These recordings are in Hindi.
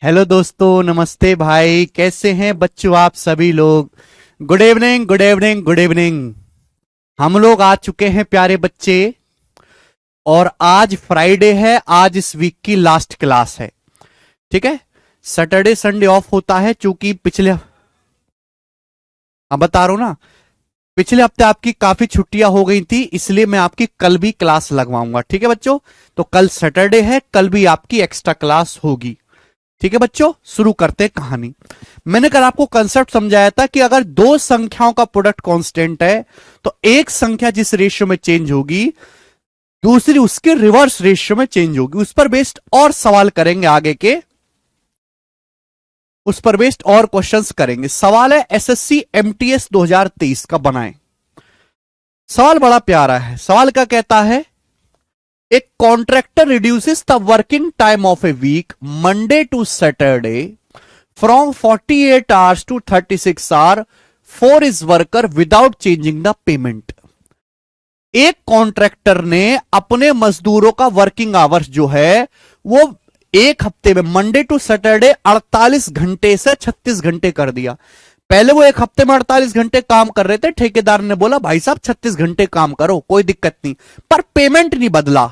हेलो दोस्तों, नमस्ते भाई। कैसे हैं बच्चों आप सभी लोग? Good evening, good evening, good evening. हम लोग आ चुके हैं प्यारे बच्चे, और आज फ्राइडे है। आज इस वीक की लास्ट क्लास है, ठीक है। सैटरडे संडे ऑफ होता है, चूंकि पिछले, अब बता रहा हूं ना, पिछले हफ्ते आपकी काफी छुट्टियां हो गई थी, इसलिए मैं आपकी कल भी क्लास लगवाऊंगा, ठीक है बच्चों। तो कल सैटरडे है, कल भी आपकी एक्स्ट्रा क्लास होगी, ठीक है बच्चों। शुरू करते हैं कहानी। मैंने कल आपको कंसेप्ट समझाया था कि अगर दो संख्याओं का प्रोडक्ट कांस्टेंट है, तो एक संख्या जिस रेशियो में चेंज होगी, दूसरी उसके रिवर्स रेशियो में चेंज होगी। उस पर बेस्ड और सवाल करेंगे आगे के, उस पर बेस्ड और क्वेश्चंस करेंगे। सवाल है एसएससी एमटीएस 2023 का बनाएं। सवाल बड़ा प्यारा है। सवाल क्या कहता है? एक contractor reduces the working time of a week Monday to Saturday from 48 hours to 36 hours for his worker without changing the payment। एक कॉन्ट्रैक्टर ने अपने मजदूरों का वर्किंग आवर्स जो है वो एक हफ्ते में मंडे टू सैटरडे 48 घंटे से 36 घंटे कर दिया। पहले वो एक हफ्ते में 48 घंटे काम कर रहे थे, ठेकेदार ने बोला भाई साहब 36 घंटे काम करो, कोई दिक्कत नहीं, पर पेमेंट नहीं बदला,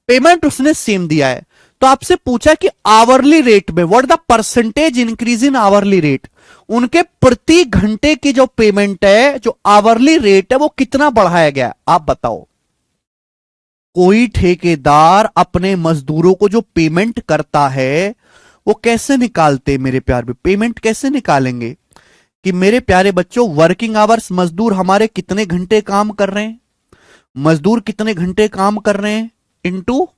पेमेंट उसने सेम दिया है। तो आपसे पूछा कि आवरली रेट में what the percentage increase in hourly rate, उनके प्रति घंटे की जो पेमेंट है, जो आवरली रेट है, वो कितना बढ़ाया गया, आप बताओ। कोई ठेकेदार अपने मजदूरों को जो पेमेंट करता है वो कैसे निकालते मेरे प्यारे? पेमेंट कैसे निकालेंगे कि मेरे प्यारे बच्चों, वर्किंग आवर्स मजदूर हमारे कितने घंटे काम कर रहे हैं, मजदूर कितने घंटे काम कर रहे हैं, इनटू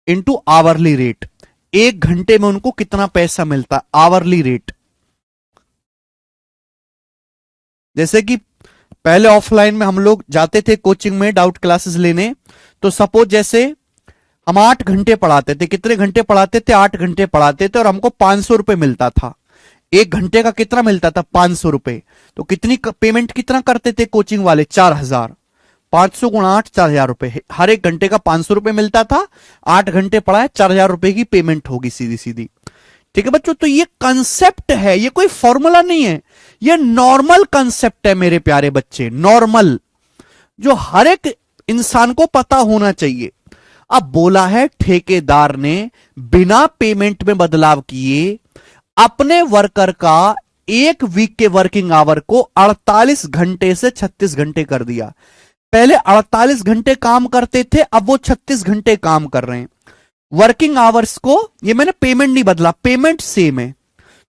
इनटू आवरली रेट। एक घंटे में उनको कितना पैसा मिलता है, आवरली रेट। जैसे कि पहले ऑफलाइन में हम लोग जाते थे कोचिंग में डाउट क्लासेस लेने, तो सपोज जैसे हम 8 घंटे पढ़ाते थे, कितने घंटे पढ़ाते थे, 8 घंटे पढ़ाते थे, और हमको 500 रुपए मिलता था। एक घंटे का कितना मिलता था, 500 रुपए। तो कितनी पेमेंट कितना करते थे कोचिंग वाले, 4000। 500 गुणा 8, 4000 रुपए। हर एक घंटे का 500 रुपए मिलता था, 8 घंटे पढ़ाए, 4000 रुपए की पेमेंट होगी सीधी सीधी, ठीक है बच्चों। तो ये कंसेप्ट है, ये कोई फॉर्मूला नहीं है, ये नॉर्मल कंसेप्ट है मेरे प्यारे बच्चे, नॉर्मल, जो हर एक इंसान को पता होना चाहिए। अब बोला है ठेकेदार ने बिना पेमेंट में बदलाव किए अपने वर्कर का एक वीक के वर्किंग आवर को 48 घंटे से 36 घंटे कर दिया। पहले 48 घंटे काम करते थे, अब वो 36 घंटे काम कर रहे हैं। वर्किंग आवर्स को, ये मैंने पेमेंट नहीं बदला, पेमेंट सेम है।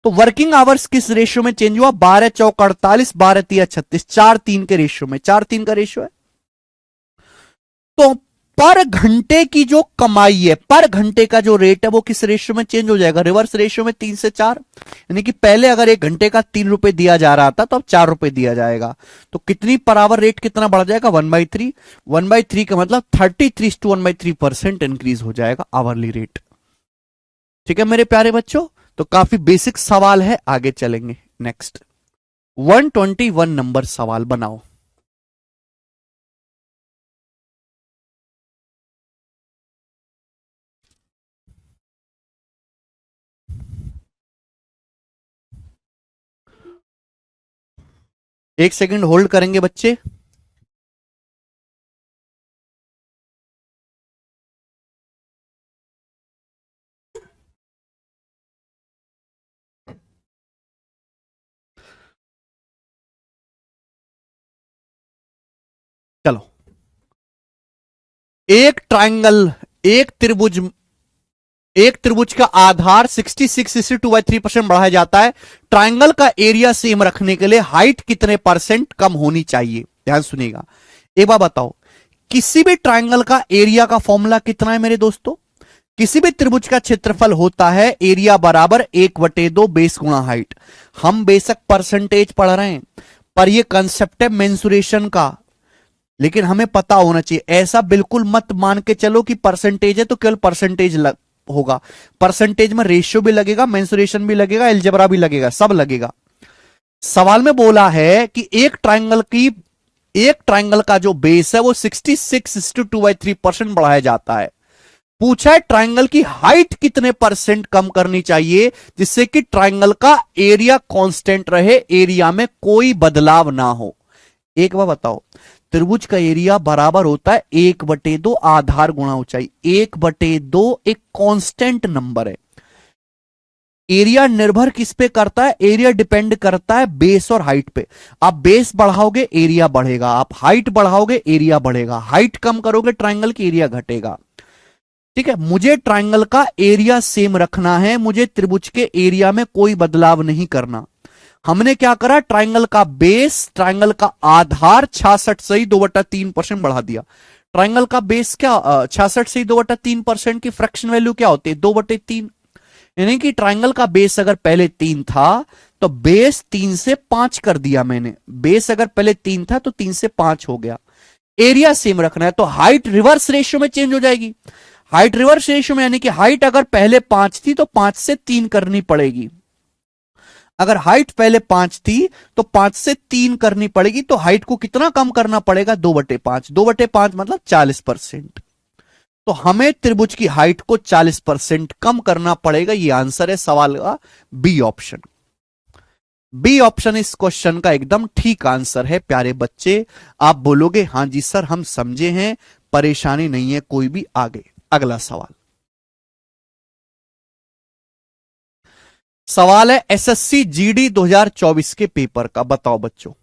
तो वर्किंग आवर्स किस रेशियो में चेंज हुआ, 12 चौक 48, 12 तिया 36, 4-3 के रेशियो में, 4-3 का रेशियो है। तो पर घंटे की जो कमाई है, पर घंटे का जो रेट है, वो किस रेशियो में चेंज हो जाएगा, रिवर्स रेशियो में, 3 से 4। यानी कि पहले अगर एक घंटे का 3 रुपए दिया जा रहा था, तो अब 4 रुपए दिया जाएगा। तो कितनी पर आवर रेट कितना बढ़ जाएगा, 1/3। 1/3 का मतलब 33:1/3% इंक्रीज हो जाएगा आवरली रेट, ठीक है मेरे प्यारे बच्चों। तो काफी बेसिक सवाल है, आगे चलेंगे। नेक्स्ट 121 नंबर सवाल बनाओ। एक सेकंड होल्ड करेंगे बच्चे। चलो, एक ट्राइंगल, एक त्रिभुज, एक त्रिभुज का आधार 66/2/3% बढ़ाया जाता है। ट्राइंगल का एरिया सेम रखने के लिए हाइट कितने परसेंट कम होनी चाहिए, ध्यान सुनिएगा। एक बार बताओ, किसी भी ट्राइंगल का एरिया का फॉर्मूला कितना है मेरे दोस्तों? किसी भी त्रिभुज का क्षेत्रफल होता है एरिया बराबर 1/2 बेस गुणा हाइट। हम बेशक परसेंटेज पढ़ रहे हैं, पर यह कंसेप्ट है मेंसुरेशन का, लेकिन हमें पता होना चाहिए। ऐसा बिल्कुल मत मान के चलो कि परसेंटेज है तो केवल परसेंटेज होगा। परसेंटेज में रेशियो भी लगेगा, मेंसुरेशन भी लगेगा, एलजेब्रा भी लगेगा, सब लगेगा। सवाल में बोला है कि एक ट्राइंगल का जो बेस है वो 66/2/3% बढ़ाया जाता है। पूछा है ट्राइंगल की हाइट कितने परसेंट कम करनी चाहिए जिससे कि ट्राइंगल का एरिया कांस्टेंट रहे, एरिया में कोई बदलाव ना हो। एक बार बताओ, त्रिभुज का एरिया बराबर होता है 1/2 आधार गुणा ऊंचाई। 1/2 एक कांस्टेंट नंबर है। एरिया निर्भर किस पे करता है? एरिया डिपेंड करता है बेस और हाइट पे। आप बेस बढ़ाओगे एरिया बढ़ेगा, आप हाइट बढ़ाओगे एरिया बढ़ेगा, हाइट कम करोगे ट्राइंगल की एरिया घटेगा। ठीक है, मुझे ट्राइंगल का एरिया सेम रखना है, मुझे त्रिभुज के एरिया में कोई बदलाव नहीं करना। हमने क्या करा, ट्राइंगल का बेस, ट्राइंगल का आधार 66 से ही 2/3% बढ़ा दिया। ट्राइंगल का बेस क्या 66 से ही 2/3% की फ्रैक्शन वैल्यू क्या होती है? 2/3। यानी कि ट्राइंगल का बेस अगर पहले 3 था तो बेस 3 से 5 कर दिया मैंने। बेस अगर पहले 3 था तो 3 से 5 हो गया। एरिया सेम रखना है तो हाइट रिवर्स रेशियो में चेंज हो जाएगी। हाइट रिवर्स रेशियो में यानी कि हाइट अगर पहले 5 थी तो 5 से 3 करनी पड़ेगी। अगर हाइट पहले 5 थी तो 5 से 3 करनी पड़ेगी। तो हाइट को कितना कम करना पड़ेगा? 2/5। 2/5 मतलब 40%। तो हमें त्रिभुज की हाइट को 40% कम करना पड़ेगा। ये आंसर है सवाल का, बी ऑप्शन। बी ऑप्शन इस क्वेश्चन का एकदम ठीक आंसर है प्यारे बच्चे। आप बोलोगे हां जी सर हम समझे हैं, परेशानी नहीं है कोई भी। आगे अगला सवाल। सवाल है एसएससी जीडी 2024 के पेपर का। बताओ बच्चों,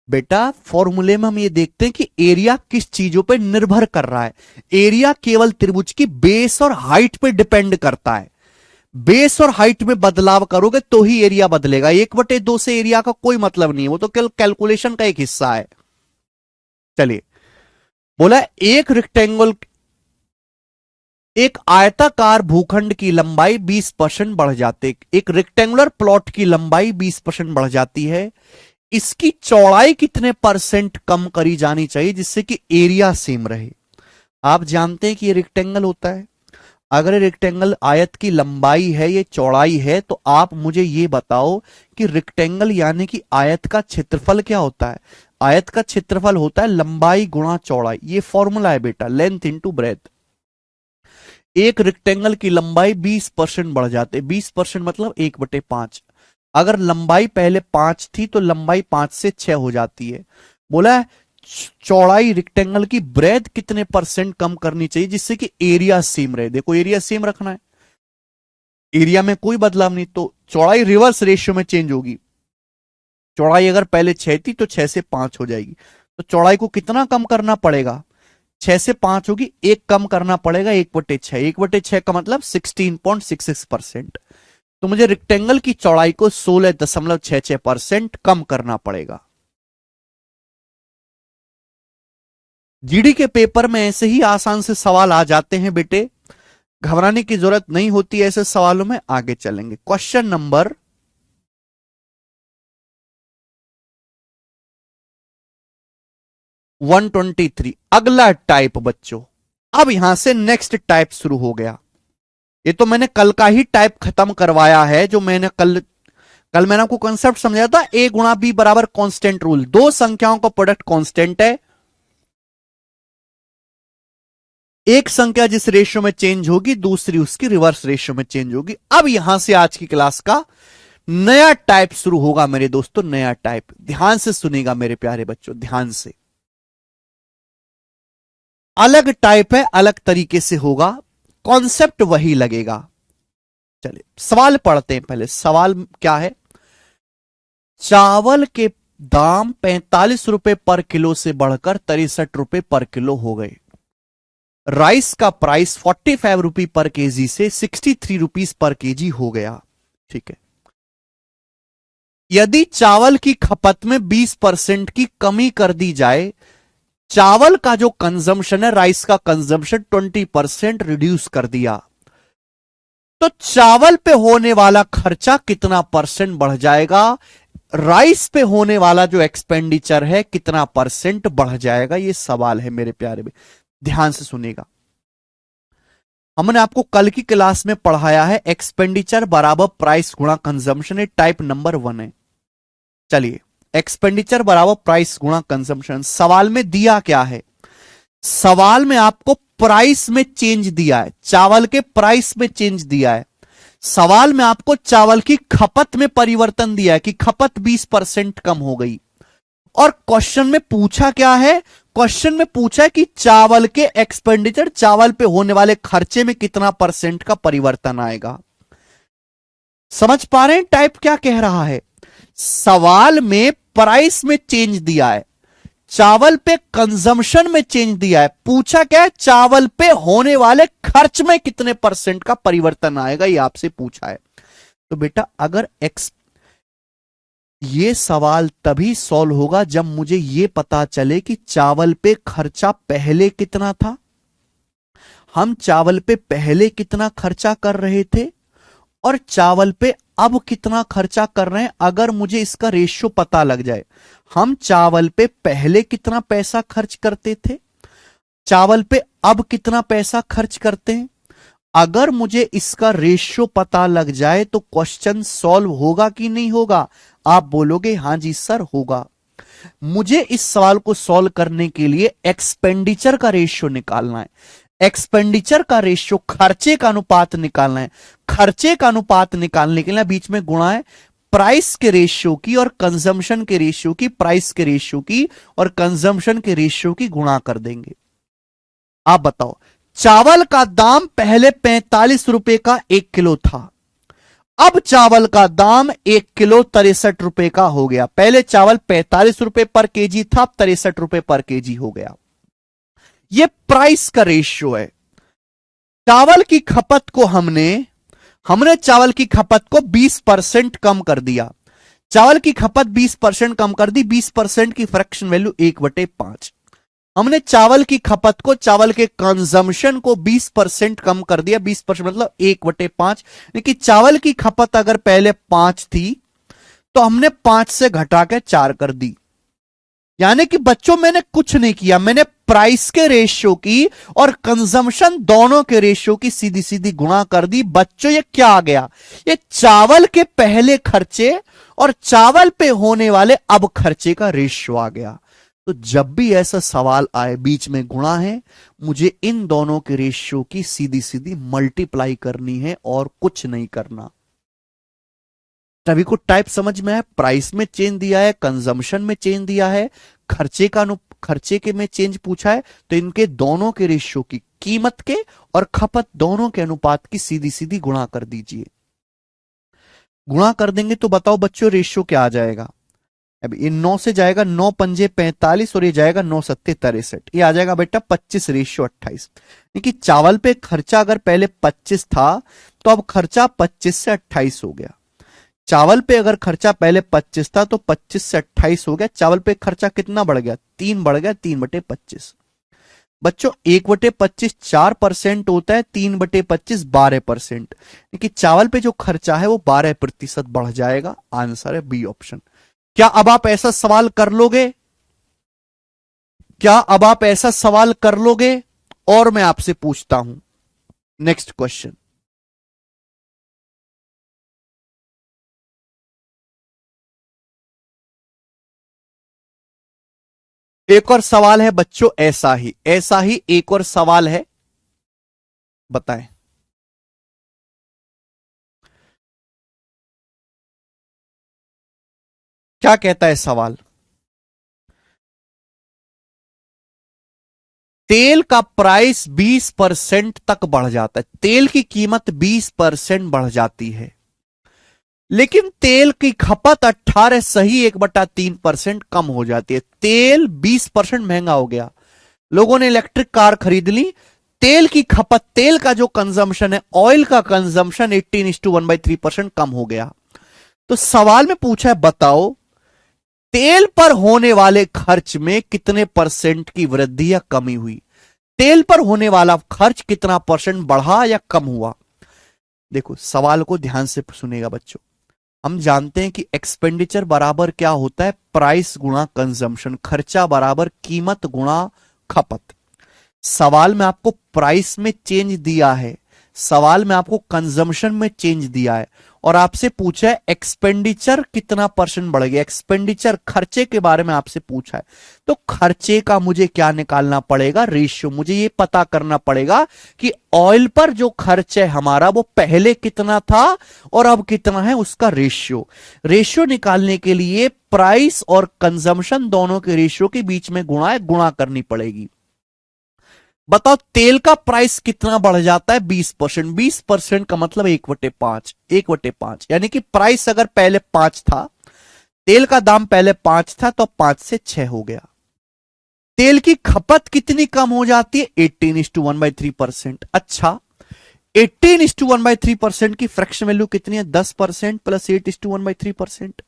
बेटा फॉर्मूले में हम ये देखते हैं कि एरिया किस चीजों पे निर्भर कर रहा है। एरिया केवल त्रिभुज की बेस और हाइट पे डिपेंड करता है। बेस और हाइट में बदलाव करोगे तो ही एरिया बदलेगा। 1/2 से एरिया का कोई मतलब नहीं है, वो तो केवल कैलकुलेशन का एक हिस्सा है। चलिए, बोला एक रेक्टेंगल, एक आयताकार भूखंड की लंबाई 20% बढ़ जाती, एक रेक्टेंगुलर प्लॉट की लंबाई 20% बढ़ जाती है। इसकी चौड़ाई कितने परसेंट कम करी जानी चाहिए जिससे कि एरिया सेम रहे? आप जानते हैं कि ये रेक्टेंगल होता है। अगर ये रेक्टेंगल आयत की लंबाई है, ये चौड़ाई है, तो आप मुझे ये बताओ कि रेक्टेंगल यानी कि आयत का क्षेत्रफल क्या होता है? आयत का क्षेत्रफल होता है लंबाई गुणा चौड़ाई। ये फॉर्मूला है बेटा, लेंथ इंटू ब्रेथ। एक रेक्टेंगल की लंबाई 20% बढ़ जाते, 20% मतलब 1/5। अगर लंबाई पहले 5 थी तो लंबाई 5 से 6 हो जाती है। बोला है चौड़ाई रेक्टेंगल की ब्रेथ कितने परसेंट कम करनी चाहिए जिससे कि एरिया सेम रहे। देखो एरिया सेम रखना है, एरिया में कोई बदलाव नहीं, तो चौड़ाई रिवर्स रेशियो में चेंज होगी। चौड़ाई अगर पहले 6 थी तो 6 से 5 हो जाएगी। तो चौड़ाई को कितना कम करना पड़ेगा? 6 से 5 होगी, एक कम करना पड़ेगा 1/6। 1/6 का मतलब 16.66%। तो मुझे रेक्टेंगल की चौड़ाई को 16.66% कम करना पड़ेगा। जीडी के पेपर में ऐसे ही आसान से सवाल आ जाते हैं बेटे, घबराने की जरूरत नहीं होती ऐसे सवालों में। आगे चलेंगे, क्वेश्चन नंबर 123। अगला टाइप बच्चों, अब यहां से नेक्स्ट टाइप शुरू हो गया। ये तो मैंने कल का ही टाइप खत्म करवाया है, जो मैंने कल कल मैंने आपको कंसेप्ट समझाया था, ए गुणा बी बराबर कांस्टेंट रूल। दो संख्याओं का प्रोडक्ट कांस्टेंट है, एक संख्या जिस रेशियो में चेंज होगी दूसरी उसकी रिवर्स रेशियो में चेंज होगी। अब यहां से आज की क्लास का नया टाइप शुरू होगा मेरे दोस्तों, नया टाइप। ध्यान से सुनेगा मेरे प्यारे बच्चों, ध्यान से। अलग टाइप है, अलग तरीके से होगा, कॉन्सेप्ट वही लगेगा। चलिए सवाल पढ़ते हैं। पहले सवाल क्या है? चावल के दाम 45 रुपए पर किलो से बढ़कर 63 रुपए पर किलो हो गए। राइस का प्राइस 45 रुपी पर केजी से 63 रुपीज पर केजी हो गया। ठीक है, यदि चावल की खपत में 20% की कमी कर दी जाए, चावल का जो कंजम्पशन है, राइस का कंजम्पशन 20% रिड्यूस कर दिया, तो चावल पे होने वाला खर्चा कितना परसेंट बढ़ जाएगा? राइस पे होने वाला जो एक्सपेंडिचर है कितना परसेंट बढ़ जाएगा? ये सवाल है मेरे प्यारे में, ध्यान से सुनेगा। हमने आपको कल की क्लास में पढ़ाया है एक्सपेंडिचर बराबर प्राइस गुणा कंजम्पशन, टाइप नंबर 1 है। चलिए, एक्सपेंडिचर बराबर प्राइस गुणा कंजम्पशन। सवाल में दिया क्या है? सवाल में आपको प्राइस में चेंज दिया है, चावल के प्राइस में चेंज दिया है। सवाल में आपको चावल की खपत में परिवर्तन दिया है कि खपत 20% कम हो गई। और क्वेश्चन में पूछा क्या है? क्वेश्चन में पूछा है कि चावल के एक्सपेंडिचर, चावल पे होने वाले खर्चे में कितना परसेंट का परिवर्तन आएगा। समझ पा रहे हैं टाइप क्या कह रहा है? सवाल में प्राइस में चेंज दिया है, चावल पे कंजम्पशन में चेंज दिया है। पूछा क्या है? चावल पे होने वाले खर्च में कितने परसेंट का परिवर्तन आएगा, ये आपसे पूछा है। तो बेटा अगर ये सवाल तभी सॉल्व होगा जब मुझे ये पता चले कि चावल पे खर्चा पहले कितना था, हम चावल पे पहले कितना खर्चा कर रहे थे और चावल पे अब कितना खर्चा कर रहे हैं। अगर मुझे इसका रेशियो पता लग जाए, हम चावल पे पहले कितना पैसा खर्च करते थे, चावल पे अब कितना पैसा खर्च करते हैं, अगर मुझे इसका रेशियो पता लग जाए तो क्वेश्चन सॉल्व होगा कि नहीं होगा? आप बोलोगे हां जी सर होगा। मुझे इस सवाल को सॉल्व करने के लिए एक्सपेंडिचर का रेशियो निकालना है। एक्सपेंडिचर का रेशियो, खर्चे का अनुपात निकालना है। खर्चे का अनुपात निकालने के लिए बीच में गुणा है प्राइस के रेशियो की और कंजम्पशन के रेशियो की, प्राइस के रेशियो की और कंजम्पशन के रेशियो की गुणा कर देंगे। आप बताओ, चावल का दाम पहले 45 रुपए का 1 किलो था, अब चावल का दाम 1 किलो 63 रुपए का हो गया। पहले चावल 45 रुपए पर केजी था, अब 63 रुपए पर केजी हो गया। यह प्राइस का रेशियो है। चावल की खपत को हमने चावल की खपत को 20% कम कर दिया। चावल की खपत 20% कम कर दी। 20% की फ्रैक्शन वैल्यू 1/5। हमने चावल की खपत को, चावल के कंजम्पशन को 20% कम कर दिया। 20% मतलब 1/5। लेकिन चावल की खपत अगर पहले 5 थी तो हमने 5 से घटा के 4 कर दी। यानी कि बच्चों मैंने कुछ नहीं किया, मैंने प्राइस के रेशियो की और कंजम्पशन दोनों के रेशियो की सीधी सीधी गुणा कर दी। बच्चों ये क्या आ गया? ये चावल के पहले खर्चे और चावल पे होने वाले अब खर्चे का रेशियो आ गया। तो जब भी ऐसा सवाल आए बीच में गुणा है, मुझे इन दोनों के रेशियो की सीधी सीधी मल्टीप्लाई करनी है और कुछ नहीं करना। सभी को टाइप समझ में है? प्राइस में चेंज दिया है, कंजम्पशन में चेंज दिया है, खर्चे के में चेंज पूछा है, तो इनके दोनों के रेशियो की, कीमत के और खपत दोनों के अनुपात की सीधी सीधी गुणा कर दीजिए। गुणा कर देंगे तो बताओ बच्चों रेशियो क्या आ जाएगा? अब ये 9 से जाएगा, 9 पंजे 45 और ये जाएगा 9 सत्ते 63। ये आ जाएगा बेटा 25/28। देखिए चावल पे खर्चा अगर पहले 25 था तो अब खर्चा 25 से 28 हो गया। चावल पे अगर खर्चा पहले 25 था तो 25 से 28 हो गया। चावल पे खर्चा कितना बढ़ गया? 3 बढ़ गया, 3/25। बच्चों 1/25 4% होता है, 3/25 12%। लेकिन चावल पे जो खर्चा है वो 12% बढ़ जाएगा। आंसर है बी ऑप्शन। क्या अब आप ऐसा सवाल कर लोगे? क्या अब आप ऐसा सवाल कर लोगे? और मैं आपसे पूछता हूं नेक्स्ट क्वेश्चन। एक और सवाल है बच्चों, ऐसा ही एक और सवाल है, बताएं। क्या कहता है सवाल? तेल का प्राइस 20% तक बढ़ जाता है। तेल की कीमत 20% बढ़ जाती है, लेकिन तेल की खपत 18 सही 1/3% कम हो जाती है। तेल 20% महंगा हो गया, लोगों ने इलेक्ट्रिक कार खरीद ली। तेल की खपत, तेल का जो कंजम्पशन है, ऑयल का कंजम्पशन 18:1/3% कम हो गया। तो सवाल में पूछा है बताओ तेल पर होने वाले खर्च में कितने परसेंट की वृद्धि या कमी हुई। तेल पर होने वाला खर्च कितना परसेंट बढ़ा या कम हुआ। देखो सवाल को ध्यान से सुनेगा बच्चों। हम जानते हैं कि एक्सपेंडिचर बराबर क्या होता है? प्राइस गुणा कंजम्पशन। खर्चा बराबर कीमत गुणा खपत। सवाल में आपको प्राइस में चेंज दिया है, सवाल में आपको कंजम्पशन में चेंज दिया है, और आपसे पूछा है एक्सपेंडिचर कितना परसेंट बढ़ गया, एक्सपेंडिचर खर्चे के बारे में आपसे पूछा है, तो खर्चे का मुझे क्या निकालना पड़ेगा, रेशियो। मुझे ये पता करना पड़ेगा कि ऑयल पर जो खर्च है हमारा वो पहले कितना था और अब कितना है, उसका रेशियो। रेशियो निकालने के लिए प्राइस और कंजम्पशन दोनों के रेशियो के बीच में गुणा करनी पड़ेगी। बताओ तेल का प्राइस कितना बढ़ जाता है, 20%। 20% का मतलब 1/5, 1/5, यानी कि प्राइस अगर पहले 5 था, तेल का दाम पहले 5 था, तो 5 से 6 हो गया। तेल की खपत कितनी कम हो जाती है, 18:1/3%। अच्छा, 18:1/3% की फ्रैक्शन वैल्यू कितनी है, 10% प्लस 8:1/3%।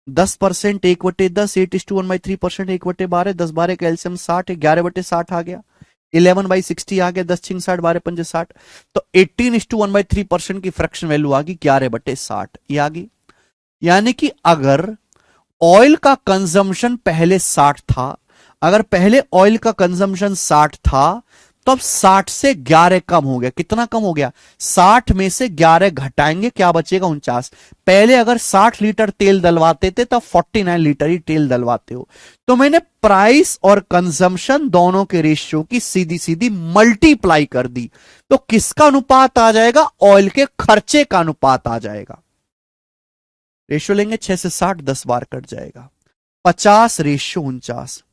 10% 1/10, 8:1/3%, 1/12, 10/12 का एलसीएम 60, 11/60 आ गया, 11/60 आ गया, 10×6 = 60, 12×5 = 60। तो 18:1/3% की फ्रैक्शन वैल्यू आ गई 11/60, ये आ गई। यानी कि अगर ऑयल का कंजम्पशन पहले 60 था, अगर पहले ऑयल का कंजम्पशन 60 था, तो अब 60 से 11 कम हो गया। कितना कम हो गया, 60 में से 11 घटाएंगे, क्या बचेगा, 49। पहले अगर 60 लीटर तेल डलवाते थे तब 49 लीटर ही तेल डलवाते हो। तो मैंने प्राइस और कंजम्पशन दोनों के रेशियो की सीधी सीधी मल्टीप्लाई कर दी, तो किसका अनुपात आ जाएगा, ऑयल के खर्चे का अनुपात आ जाएगा। रेशियो लेंगे 6 से 60, 10 बार कट जाएगा, 50:49,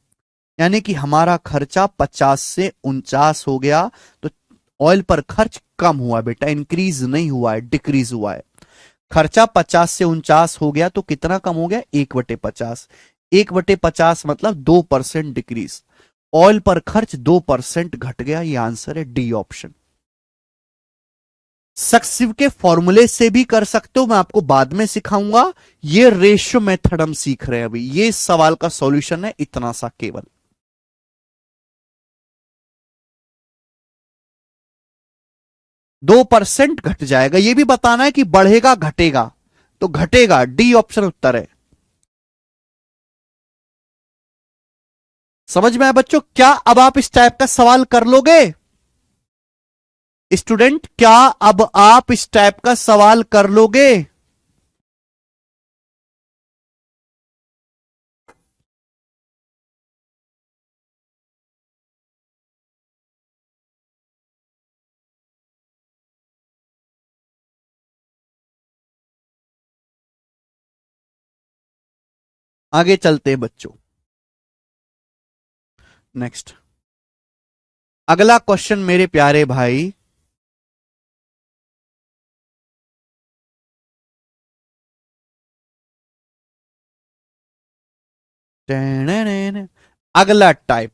यानी कि हमारा खर्चा 50 से 49 हो गया। तो ऑयल पर खर्च कम हुआ बेटा, इंक्रीज नहीं हुआ है, डिक्रीज हुआ है। खर्चा 50 से 49 हो गया, तो कितना कम हो गया, 1/50। 1/50 मतलब 2% डिक्रीज। ऑयल पर खर्च 2% घट गया। ये आंसर है डी ऑप्शन। सक्सेसिव के फॉर्मूले से भी कर सकते हो, मैं आपको बाद में सिखाऊंगा। ये रेशियो मेथड हम सीख रहे हैं अभी। ये सवाल का सॉल्यूशन है इतना सा केवल। 2% घट जाएगा, ये भी बताना है कि बढ़ेगा घटेगा, तो घटेगा, डी ऑप्शन उत्तर है। समझ में आया बच्चों, क्या अब आप इस टाइप का सवाल कर लोगे स्टूडेंट, क्या अब आप इस टाइप का सवाल कर लोगे। आगे चलते हैं बच्चों, नेक्स्ट अगला क्वेश्चन मेरे प्यारे भाई, अगला टाइप,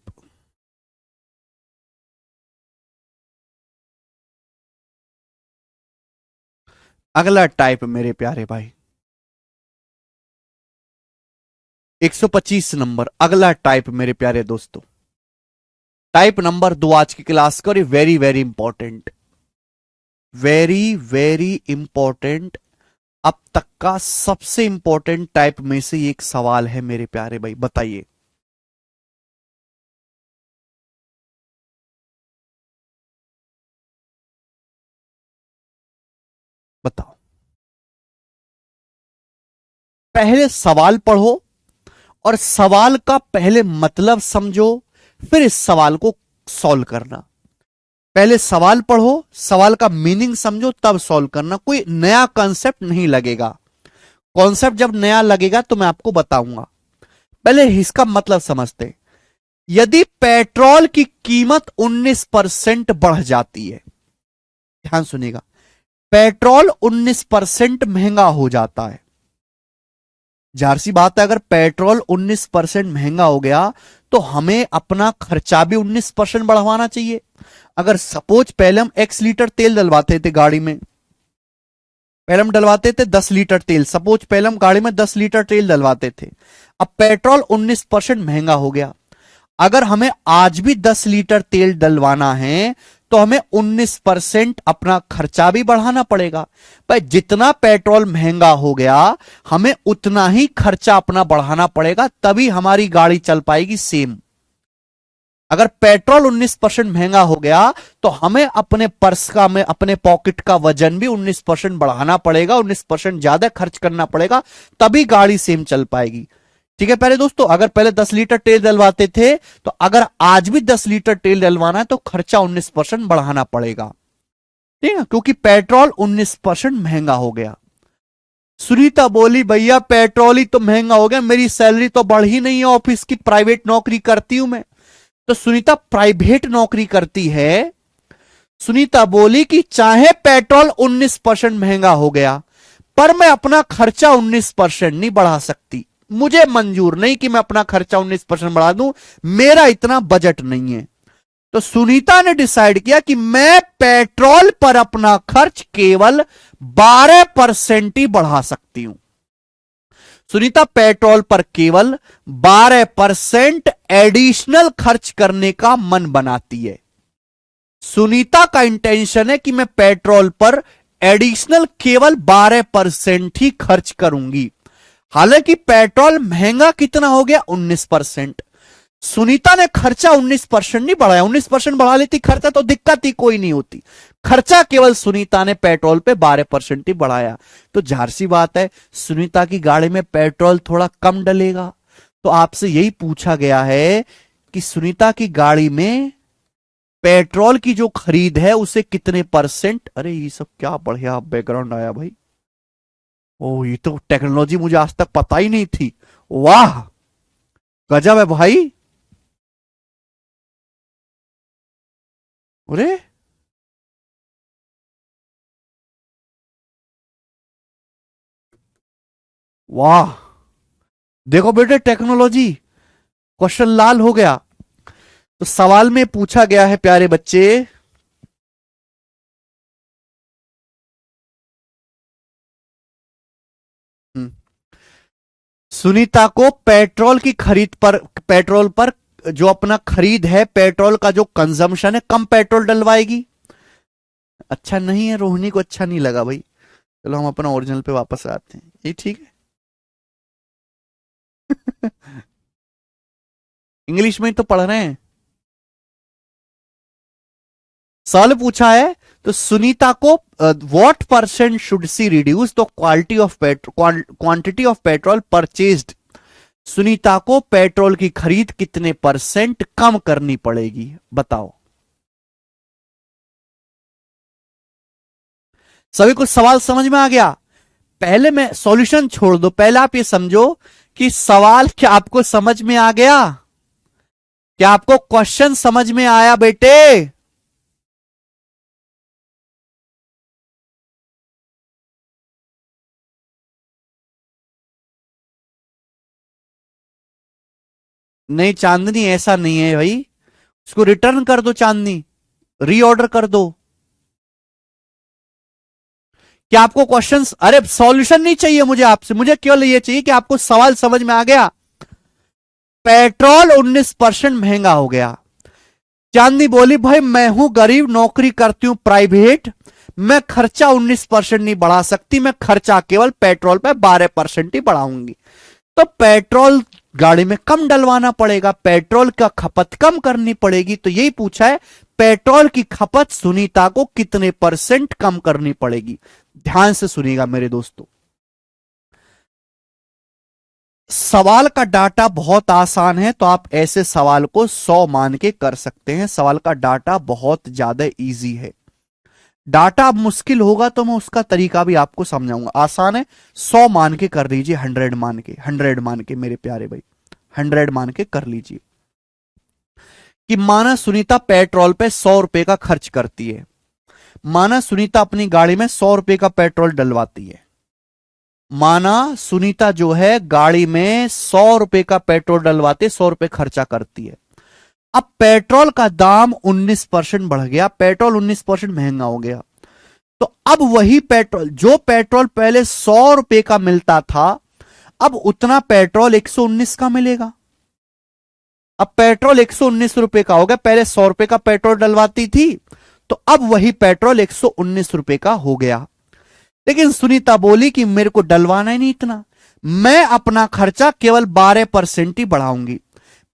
अगला टाइप मेरे प्यारे भाई, 125 नंबर, अगला टाइप मेरे प्यारे दोस्तों, टाइप नंबर 2 आज की क्लास का, और very very important, very very important, अब तक का सबसे इंपॉर्टेंट टाइप में से एक सवाल है मेरे प्यारे भाई। बताइए, बताओ, पहले सवाल पढ़ो और सवाल का पहले मतलब समझो, फिर इस सवाल को सॉल्व करना। पहले सवाल पढ़ो, सवाल का मीनिंग समझो, तब सॉल्व करना। कोई नया कॉन्सेप्ट नहीं लगेगा, कॉन्सेप्ट जब नया लगेगा तो मैं आपको बताऊंगा। पहले इसका मतलब समझते। यदि पेट्रोल की कीमत 19% बढ़ जाती है, ध्यान सुनिएगा, पेट्रोल 19% महंगा हो जाता है, जाहिर सी बात है, अगर पेट्रोल 19% महंगा हो गया तो हमें अपना खर्चा भी 19% बढ़वाना चाहिए। अगर सपोज पहले हम x लीटर तेल डलवाते थे गाड़ी में, पहले हम डलवाते थे 10 लीटर तेल, सपोज पहले हम गाड़ी में 10 लीटर तेल डलवाते थे, अब पेट्रोल 19% महंगा हो गया। अगर हमें आज भी 10 लीटर तेल डलवाना है तो हमें 19% अपना खर्चा भी बढ़ाना पड़ेगा। पर जितना पेट्रोल महंगा हो गया, हमें उतना ही खर्चा अपना बढ़ाना पड़ेगा, तभी हमारी गाड़ी चल पाएगी सेम। अगर पेट्रोल 19% महंगा हो गया तो हमें अपने पर्स का, में अपने पॉकेट का वजन भी 19% बढ़ाना पड़ेगा, 19% ज्यादा खर्च करना पड़ेगा, तभी गाड़ी सेम चल पाएगी। ठीक है पहले दोस्तों, अगर पहले 10 लीटर तेल डलवाते थे तो अगर आज भी 10 लीटर तेल डलवाना है तो खर्चा 19% बढ़ाना पड़ेगा। ठीक है, क्योंकि पेट्रोल 19% महंगा हो गया। सुनीता बोली भैया पेट्रोल ही तो महंगा हो गया, मेरी सैलरी तो बढ़ ही नहीं है, ऑफिस की प्राइवेट नौकरी करती हूं मैं। तो सुनीता प्राइवेट नौकरी करती है। सुनीता बोली कि चाहे पेट्रोल 19% महंगा हो गया पर मैं अपना खर्चा 19% नहीं बढ़ा सकती, मुझे मंजूर नहीं कि मैं अपना खर्चा 19% बढ़ा दूं, मेरा इतना बजट नहीं है। तो सुनीता ने डिसाइड किया कि मैं पेट्रोल पर अपना खर्च केवल 12% ही बढ़ा सकती हूं। सुनीता पेट्रोल पर केवल 12% एडिशनल खर्च करने का मन बनाती है। सुनीता का इंटेंशन है कि मैं पेट्रोल पर एडिशनल केवल 12% ही खर्च करूंगी। हालांकि पेट्रोल महंगा कितना हो गया, 19%। सुनीता ने खर्चा 19% नहीं बढ़ाया, 19% बढ़ा लेती खर्चा तो दिक्कत ही कोई नहीं होती, खर्चा केवल सुनीता ने पेट्रोल पे 12% ही बढ़ाया। तो जाहिर सी बात है सुनीता की गाड़ी में पेट्रोल थोड़ा कम डलेगा। तो आपसे यही पूछा गया है कि सुनीता की गाड़ी में पेट्रोल की जो खरीद है उसे कितने %, अरे ये सब क्या बढ़िया बैकग्राउंड आया भाई, ओ ये तो टेक्नोलॉजी मुझे आज तक पता ही नहीं थी, वाह गजब है भाई। अरे वाह, देखो बेटे टेक्नोलॉजी, क्वेश्चन लाल हो गया। तो सवाल में पूछा गया है प्यारे बच्चे, हम्म, सुनीता को पेट्रोल की खरीद पर, पेट्रोल पर जो अपना खरीद है, पेट्रोल का जो कंजम्पशन है, कम पेट्रोल डलवाएगी। अच्छा नहीं है, रोहिणी को अच्छा नहीं लगा भाई, चलो हम अपना ओरिजिनल पे वापस आते हैं, ये ठीक है। इंग्लिश में ही तो पढ़ रहे हैं। सवाल पूछा है तो सुनीता को what % should see reduce the quality of petrol, quantity of petrol purchased. Sunita को पेट्रोल की खरीद कितने % कम करनी पड़ेगी, बताओ। सभी को सवाल समझ में आ गया? पहले मैं सॉल्यूशन छोड़ दो, पहले आप ये समझो कि सवाल क्या आपको समझ में आ गया, क्या आपको क्वेश्चन समझ में आया बेटे? नहीं चांदनी ऐसा नहीं है भाई, उसको रिटर्न कर दो चांदनी, रीऑर्डर कर दो। क्या आपको क्वेश्चंस, अरे सॉल्यूशन नहीं चाहिए मुझे आपसे, मुझे केवल ये चाहिए कि आपको सवाल समझ में आ गया। पेट्रोल 19% महंगा हो गया। चांदनी बोली भाई मैं हूं गरीब, नौकरी करती हूं प्राइवेट, मैं खर्चा 19% नहीं बढ़ा सकती, मैं खर्चा केवल पेट्रोल पे 12% ही बढ़ाऊंगी। तो पेट्रोल गाड़ी में कम डलवाना पड़ेगा, पेट्रोल का खपत कम करनी पड़ेगी। तो यही पूछा है पेट्रोल की खपत सुनीता को कितने % कम करनी पड़ेगी। ध्यान से सुनिएगा मेरे दोस्तों, सवाल का डाटा बहुत आसान है, तो आप ऐसे सवाल को 100 मान के कर सकते हैं। सवाल का डाटा बहुत ज्यादा इजी है। डाटा अब मुश्किल होगा तो मैं उसका तरीका भी आपको समझाऊंगा। आसान है, 100 मान के कर लीजिए, 100 मान के, 100 मान के मेरे प्यारे भाई, 100 मान के कर लीजिए कि माना सुनीता पेट्रोल पे 100 रुपए का खर्च करती है। माना सुनीता अपनी गाड़ी में 100 रुपए का पेट्रोल डलवाती है। माना सुनीता जो है गाड़ी में 100 रुपए का पेट्रोल डलवाते, 100 रुपए खर्चा करती है। अब पेट्रोल का दाम 19% बढ़ गया, पेट्रोल 19% महंगा हो गया। तो अब वही पेट्रोल, जो पेट्रोल पहले 100 रुपए का मिलता था, अब उतना पेट्रोल 119 का मिलेगा। अब पेट्रोल 119 रुपए का हो गया, पहले 100 रुपए का पेट्रोल डलवाती थी, तो अब वही पेट्रोल 119 रुपए का हो गया। लेकिन सुनीता बोली कि मेरे को डलवाना ही नहीं इतना, मैं अपना खर्चा केवल 12% ही बढ़ाऊंगी।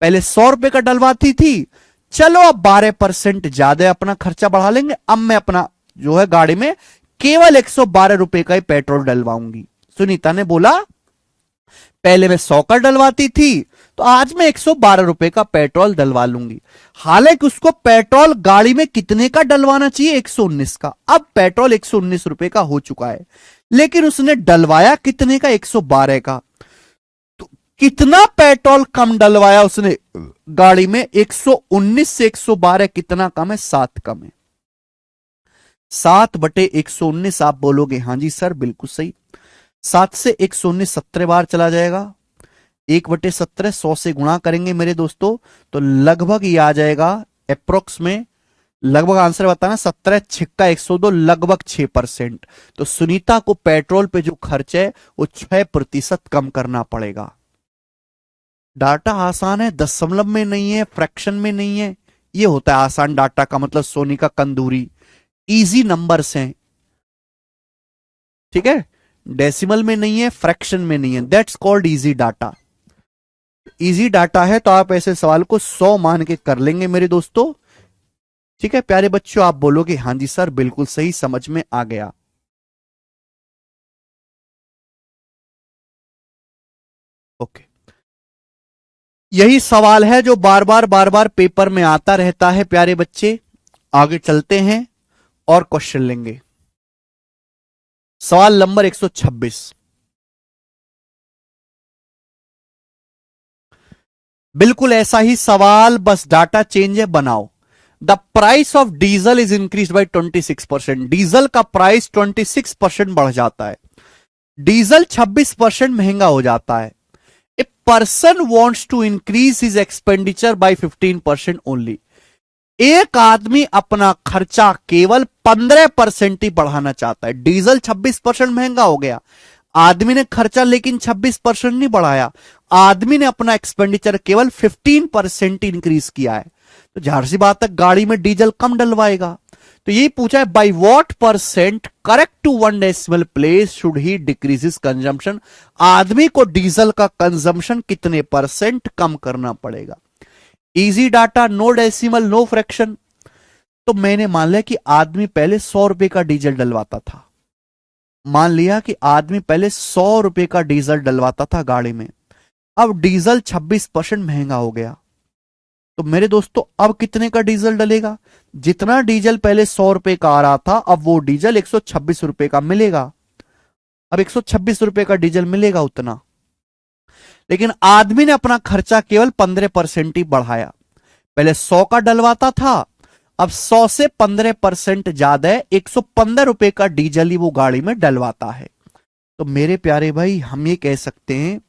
पहले 100 रुपए का डलवाती थी, चलो अब 12% ज्यादा अपना खर्चा बढ़ा लेंगे, अब मैं अपना जो है गाड़ी में केवल 112 रुपए का ही पेट्रोल डलवाऊंगी। सुनीता ने बोला पहले मैं 100 का डलवाती थी, तो आज मैं 112 रुपए का पेट्रोल डलवा लूंगी। हालांकि उसको पेट्रोल गाड़ी में कितने का डलवाना चाहिए, 119 का। अब पेट्रोल 119 रुपए का हो चुका है, लेकिन उसने डलवाया कितने का, 112 का। तो कितना पेट्रोल कम डलवाया उसने गाड़ी में, 119 से 112 कितना कम है, 7 कम है। 7/119। आप बोलोगे हाँ जी सर बिल्कुल सही। 7 से 119 17 बार चला जाएगा। 1/17 100 से गुणा करेंगे मेरे दोस्तों, तो लगभग ये आ जाएगा अप्रोक्स में, लगभग आंसर बताना, 17 छिक्का 102, लगभग 6%। तो सुनीता को पेट्रोल पे जो खर्च है वो 6% कम करना पड़ेगा। डाटा आसान है, दशमलव में नहीं है, फ्रैक्शन में नहीं है। ये होता है आसान डाटा का मतलब, सोनी का कंदूरी। इजी नंबर्स हैं, ठीक है। डेसिमल में नहीं है, फ्रैक्शन में नहीं है, that's called easy data. Easy data है तो आप ऐसे सवाल को 100 मान के कर लेंगे मेरे दोस्तों। ठीक है प्यारे बच्चों, आप बोलोगे हाँ जी सर बिल्कुल सही, समझ में आ गया। ओके, यही सवाल है जो बार बार पेपर में आता रहता है प्यारे बच्चे। आगे चलते हैं और क्वेश्चन लेंगे। सवाल नंबर 126, बिल्कुल ऐसा ही सवाल, बस डाटा चेंज है, बनाओ। The price of diesel is increase by 26%। Diesel का प्राइस 26% बढ़ जाता है, डीजल 26% महंगा हो जाता है। A person wants to increase his expenditure by 15% only. एक आदमी अपना खर्चा केवल 15% ही बढ़ाना चाहता है। डीजल 26% महंगा हो गया, आदमी ने खर्चा लेकिन 26% नहीं बढ़ाया, आदमी ने अपना एक्सपेंडिचर केवल 15% इंक्रीज किया है। तो जाहिर सी बात है गाड़ी में डीजल कम डलवाएगा। तो यही पूछा है, by what percent correct to 1 decimal place should he decrease consumption. आदमी को डीजल का कंजम्पशन कितने परसेंट कम करना पड़ेगा। Easy data, no decimal no fraction. तो मैंने मान लिया कि आदमी पहले 100 रुपए का डीजल डलवाता था, मान लिया कि आदमी पहले 100 रुपए का डीजल डलवाता था गाड़ी में, अब डीजल 26% महंगा हो गया। तो मेरे दोस्तों अब कितने का डीजल डलेगा, जितना डीजल पहले 100 रुपए का आ रहा था अब वो डीजल 126 रुपए का मिलेगा। अब 126 रुपए का डीजल मिलेगा उतना, लेकिन आदमी ने अपना खर्चा केवल 15% ही बढ़ाया। पहले 100 का डलवाता था, अब 100 से 15% ज्यादा है, 115 रुपए का डीजल ही वो गाड़ी में डलवाता है। तो मेरे प्यारे भाई हम ये कह सकते हैं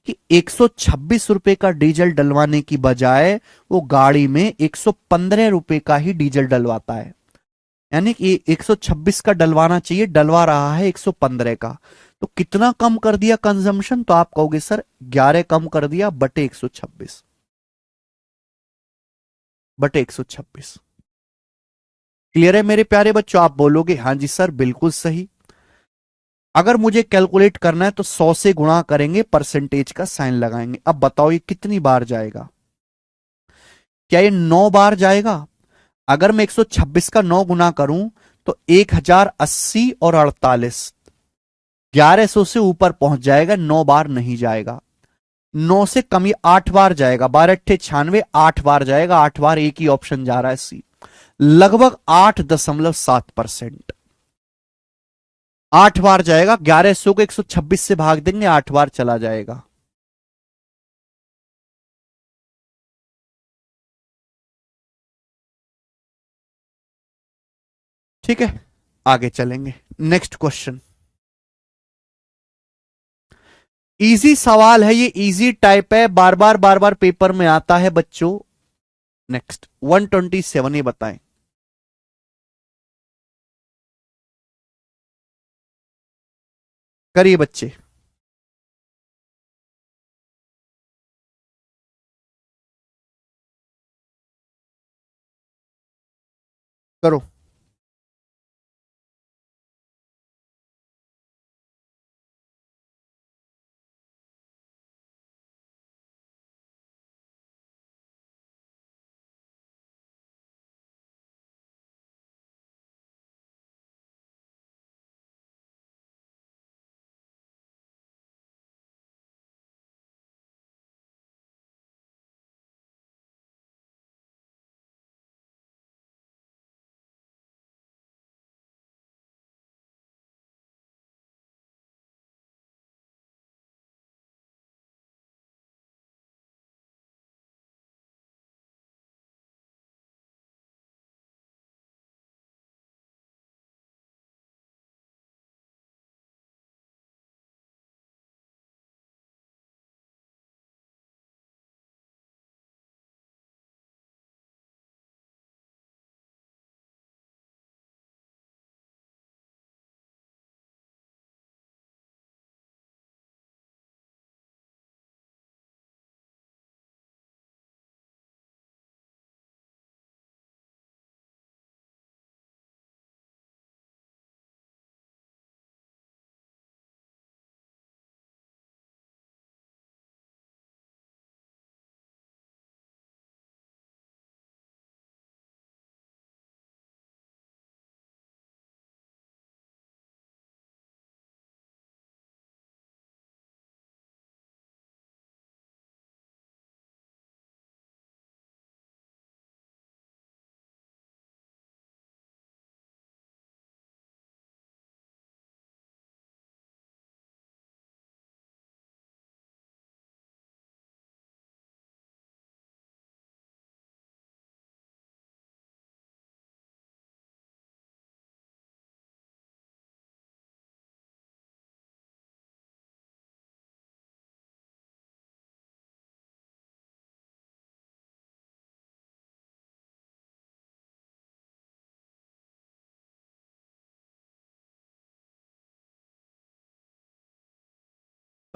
कि 126 रुपए का डीजल डलवाने की बजाय वो गाड़ी में 115 रुपए का ही डीजल डलवाता है। यानी कि 126 का डलवाना चाहिए, डलवा रहा है 115 का। तो कितना कम कर दिया कंजम्पशन, तो आप कहोगे सर 11 कम कर दिया बटे 126, बटे 126। क्लियर है मेरे प्यारे बच्चों, आप बोलोगे हाँ जी सर बिल्कुल सही। अगर मुझे कैलकुलेट करना है तो 100 से गुणा करेंगे, परसेंटेज का साइन लगाएंगे। अब बताओ ये कितनी बार जाएगा, क्या ये 9 बार जाएगा। अगर मैं 126 का 9 गुना करूं तो 1080 और 48, 1100 से ऊपर पहुंच जाएगा, 9 बार नहीं जाएगा। 9 से कम ये 8 बार जाएगा, 12×8 = 96, 8 बार जाएगा, 8 बार एक ही ऑप्शन जा रहा है सी, लगभग 8.7%। 8 बार जाएगा, 1100 को 126 से भाग देंगे, 8 बार चला जाएगा। ठीक है आगे चलेंगे, नेक्स्ट क्वेश्चन। इजी सवाल है ये, इजी टाइप है, बार बार पेपर में आता है बच्चों। नेक्स्ट 127, ये बताएं। करिए बच्चे। करो।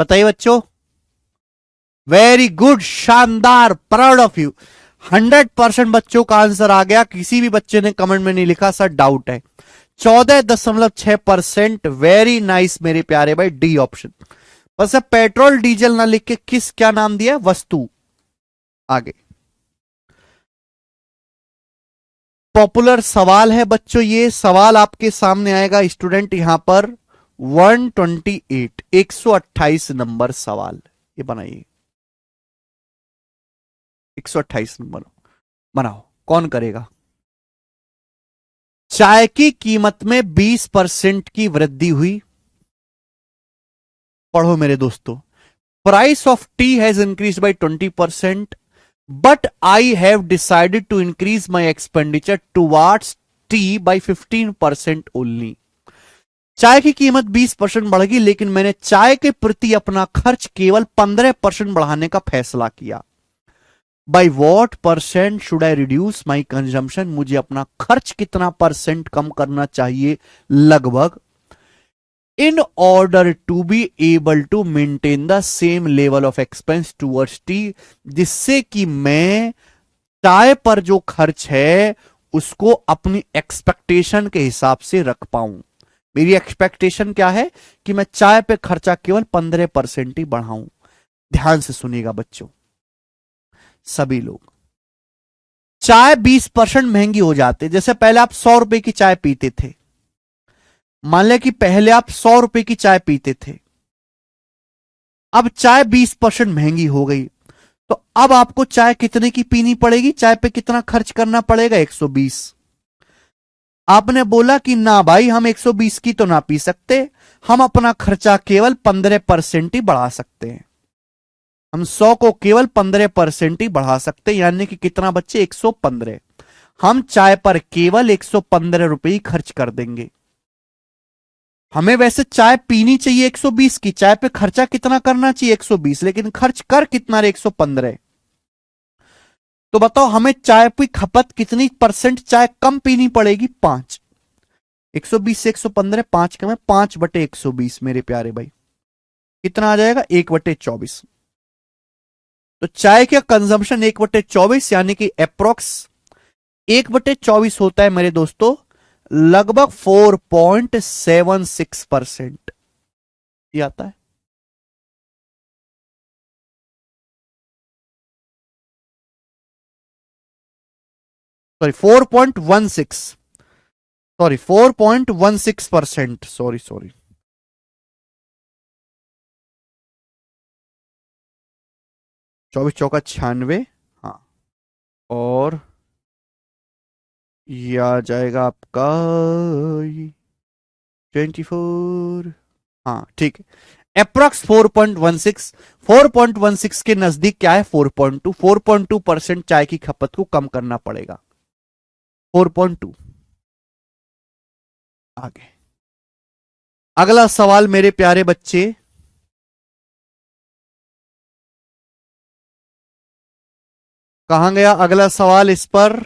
बताइए बच्चों। वेरी गुड, शानदार, प्राउड ऑफ यू। 100% बच्चों का आंसर आ गया। किसी भी बच्चे ने कमेंट में नहीं लिखा सर डाउट है। 14.6%। वेरी नाइस मेरे प्यारे भाई, डी ऑप्शन। बस अब पेट्रोल डीजल ना लिख के किस क्या नाम दिया, वस्तु। आगे पॉपुलर सवाल है बच्चों, ये सवाल आपके सामने आएगा स्टूडेंट यहां पर 128, 128 नंबर सवाल। ये बनाइए 128 नंबर बनाओ। कौन करेगा? चाय की कीमत में 20% की वृद्धि हुई। पढ़ो मेरे दोस्तों। Price of tea has increase by 20%, but I have decided to increase my expenditure towards tea by 15% only. चाय की कीमत 20% बढ़ गई, लेकिन मैंने चाय के प्रति अपना खर्च केवल 15% बढ़ाने का फैसला किया। By what percent should I reduce my consumption? मुझे अपना खर्च कितना परसेंट कम करना चाहिए लगभग, in order to be able to maintain the same level of expense towards tea, जिससे कि मैं चाय पर जो खर्च है उसको अपनी एक्सपेक्टेशन के हिसाब से रख पाऊं। मेरी एक्सपेक्टेशन क्या है कि मैं चाय पे खर्चा केवल 15% ही बढ़ाऊं। ध्यान से सुनिएगा बच्चों सभी लोग। चाय 20% महंगी हो जाती है। जैसे पहले आप 100 रुपए की चाय पीते थे, मान लें कि पहले आप 100 रुपए की चाय पीते थे, अब चाय 20% महंगी हो गई, तो अब आपको चाय कितने की पीनी पड़ेगी? चाय पे कितना खर्च करना पड़ेगा? 120। आपने बोला कि ना भाई हम 120 की तो ना पी सकते, हम अपना खर्चा केवल 15% ही बढ़ा सकते हैं। हम 100 को केवल 15% ही बढ़ा सकते हैं, यानी कि कितना बच्चे? 115। हम चाय पर केवल 115 रुपए ही खर्च कर देंगे। हमें वैसे चाय पीनी चाहिए 120 की, चाय पे खर्चा कितना करना चाहिए? 120, लेकिन खर्च कर कितना रहे? 115। तो बताओ हमें चाय की खपत कितनी परसेंट चाय कम पीनी पड़ेगी? 5। 120 से 115, 5 कम है, 5/120 मेरे प्यारे भाई। कितना आ जाएगा? 1/24। तो चाय का कंजम्पशन 1/24 यानी कि अप्रोक्स 1/24 होता है मेरे दोस्तों, लगभग 4.76% ये आता है। सॉरी 4.16, सॉरी 4.16%, सॉरी 24 चौका 96। हाँ, और ये आ जाएगा आपका 24। हाँ ठीक है, अप्रोक्स 4.16। 4.16 के नजदीक क्या है? 4.2। 4.2% चाय की खपत को कम करना पड़ेगा। 4.2। आगे अगला सवाल मेरे प्यारे बच्चे, कहां गया अगला सवाल इस पर?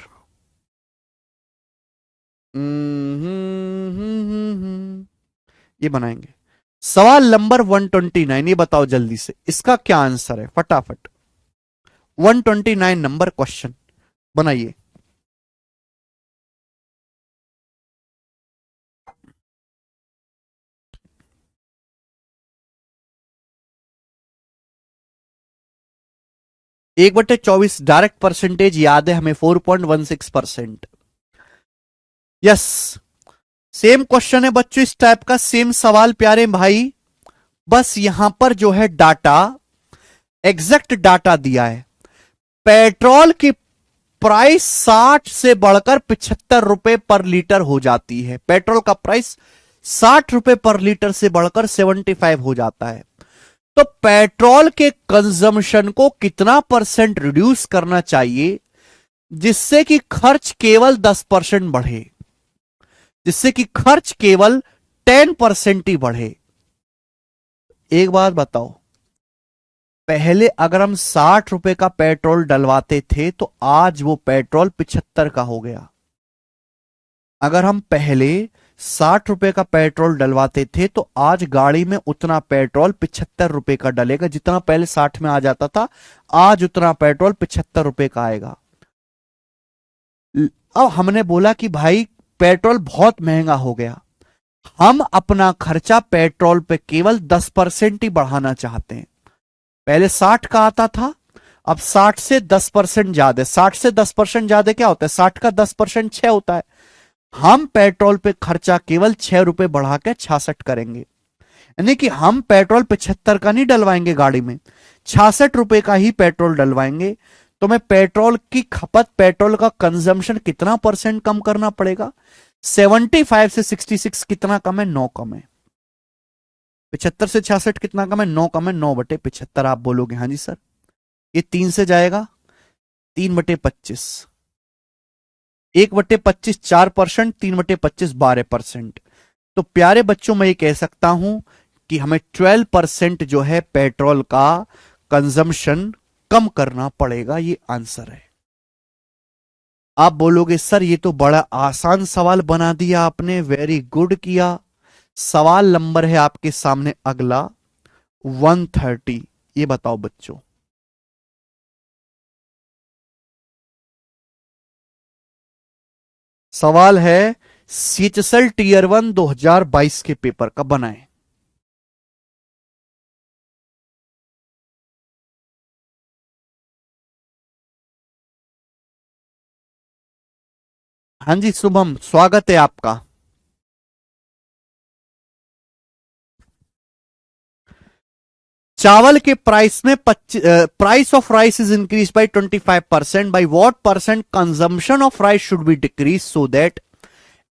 ये बनाएंगे। सवाल नंबर 129, ये बताओ जल्दी से इसका क्या आंसर है फटाफट। 129 नंबर क्वेश्चन बनाइए। एक बटे 24 डायरेक्ट परसेंटेज याद है हमें, 4.16%। यस, सेम क्वेश्चन है बच्चों, इस टाइप का सेम सवाल प्यारे भाई, बस यहां पर जो है डाटा, एग्जैक्ट डाटा दिया है। पेट्रोल की प्राइस 60 से बढ़कर 75 रुपए पर लीटर हो जाती है। पेट्रोल का प्राइस 60 रुपए पर लीटर से बढ़कर 75 हो जाता है। तो पेट्रोल के कंजम्पशन को कितना परसेंट रिड्यूस करना चाहिए जिससे कि खर्च केवल 10% बढ़े, जिससे कि खर्च केवल 10% ही बढ़े? एक बात बताओ, पहले अगर हम 60 रुपए का पेट्रोल डलवाते थे तो आज वो पेट्रोल 75 का हो गया। अगर हम पहले ₹60 का पेट्रोल डलवाते थे, तो आज गाड़ी में उतना पेट्रोल ₹75 का डलेगा। जितना पहले 60 में आ जाता था, आज उतना पेट्रोल ₹75 का आएगा। अब हमने बोला कि भाई पेट्रोल बहुत महंगा हो गया, हम अपना खर्चा पेट्रोल पे केवल 10% ही बढ़ाना चाहते हैं। पहले 60 का आता था, अब 60 से 10% ज्यादा। 60 से 10% ज्यादा क्या होता है? 60 का 10% 6 होता है। हम पेट्रोल पे खर्चा केवल ₹6 बढ़ा के 66 करेंगे। यानी कि हम पेट्रोल 75 का नहीं डलवाएंगे गाड़ी में, ₹66 का ही पेट्रोल डलवाएंगे। तो मैं पेट्रोल की खपत, पेट्रोल का कंजम्पशन कितना परसेंट कम करना पड़ेगा? 75 से 66 कितना कम है? 9 कम है। 75 से 66 कितना कम है? 9 कम है। 9/75 आप बोलोगे हाँ जी सर। ये 3 से जाएगा, 3/25। 1/25 4%, 3/25 12%। तो प्यारे बच्चों, मैं ये कह सकता हूं कि हमें 12% जो है पेट्रोल का कंजम्पशन कम करना पड़ेगा। ये आंसर है। आप बोलोगे सर ये तो बड़ा आसान सवाल बना दिया आपने, वेरी गुड किया। सवाल नंबर है आपके सामने अगला 130। ये बताओ बच्चों, सवाल है सीएचएसएल टीयर 1 2022 के पेपर का बनाए। हाँ जी शुभम, स्वागत है आपका। चावल के प्राइस में price of rice is increase by 25%। By what percent consumption of rice should be decrease so that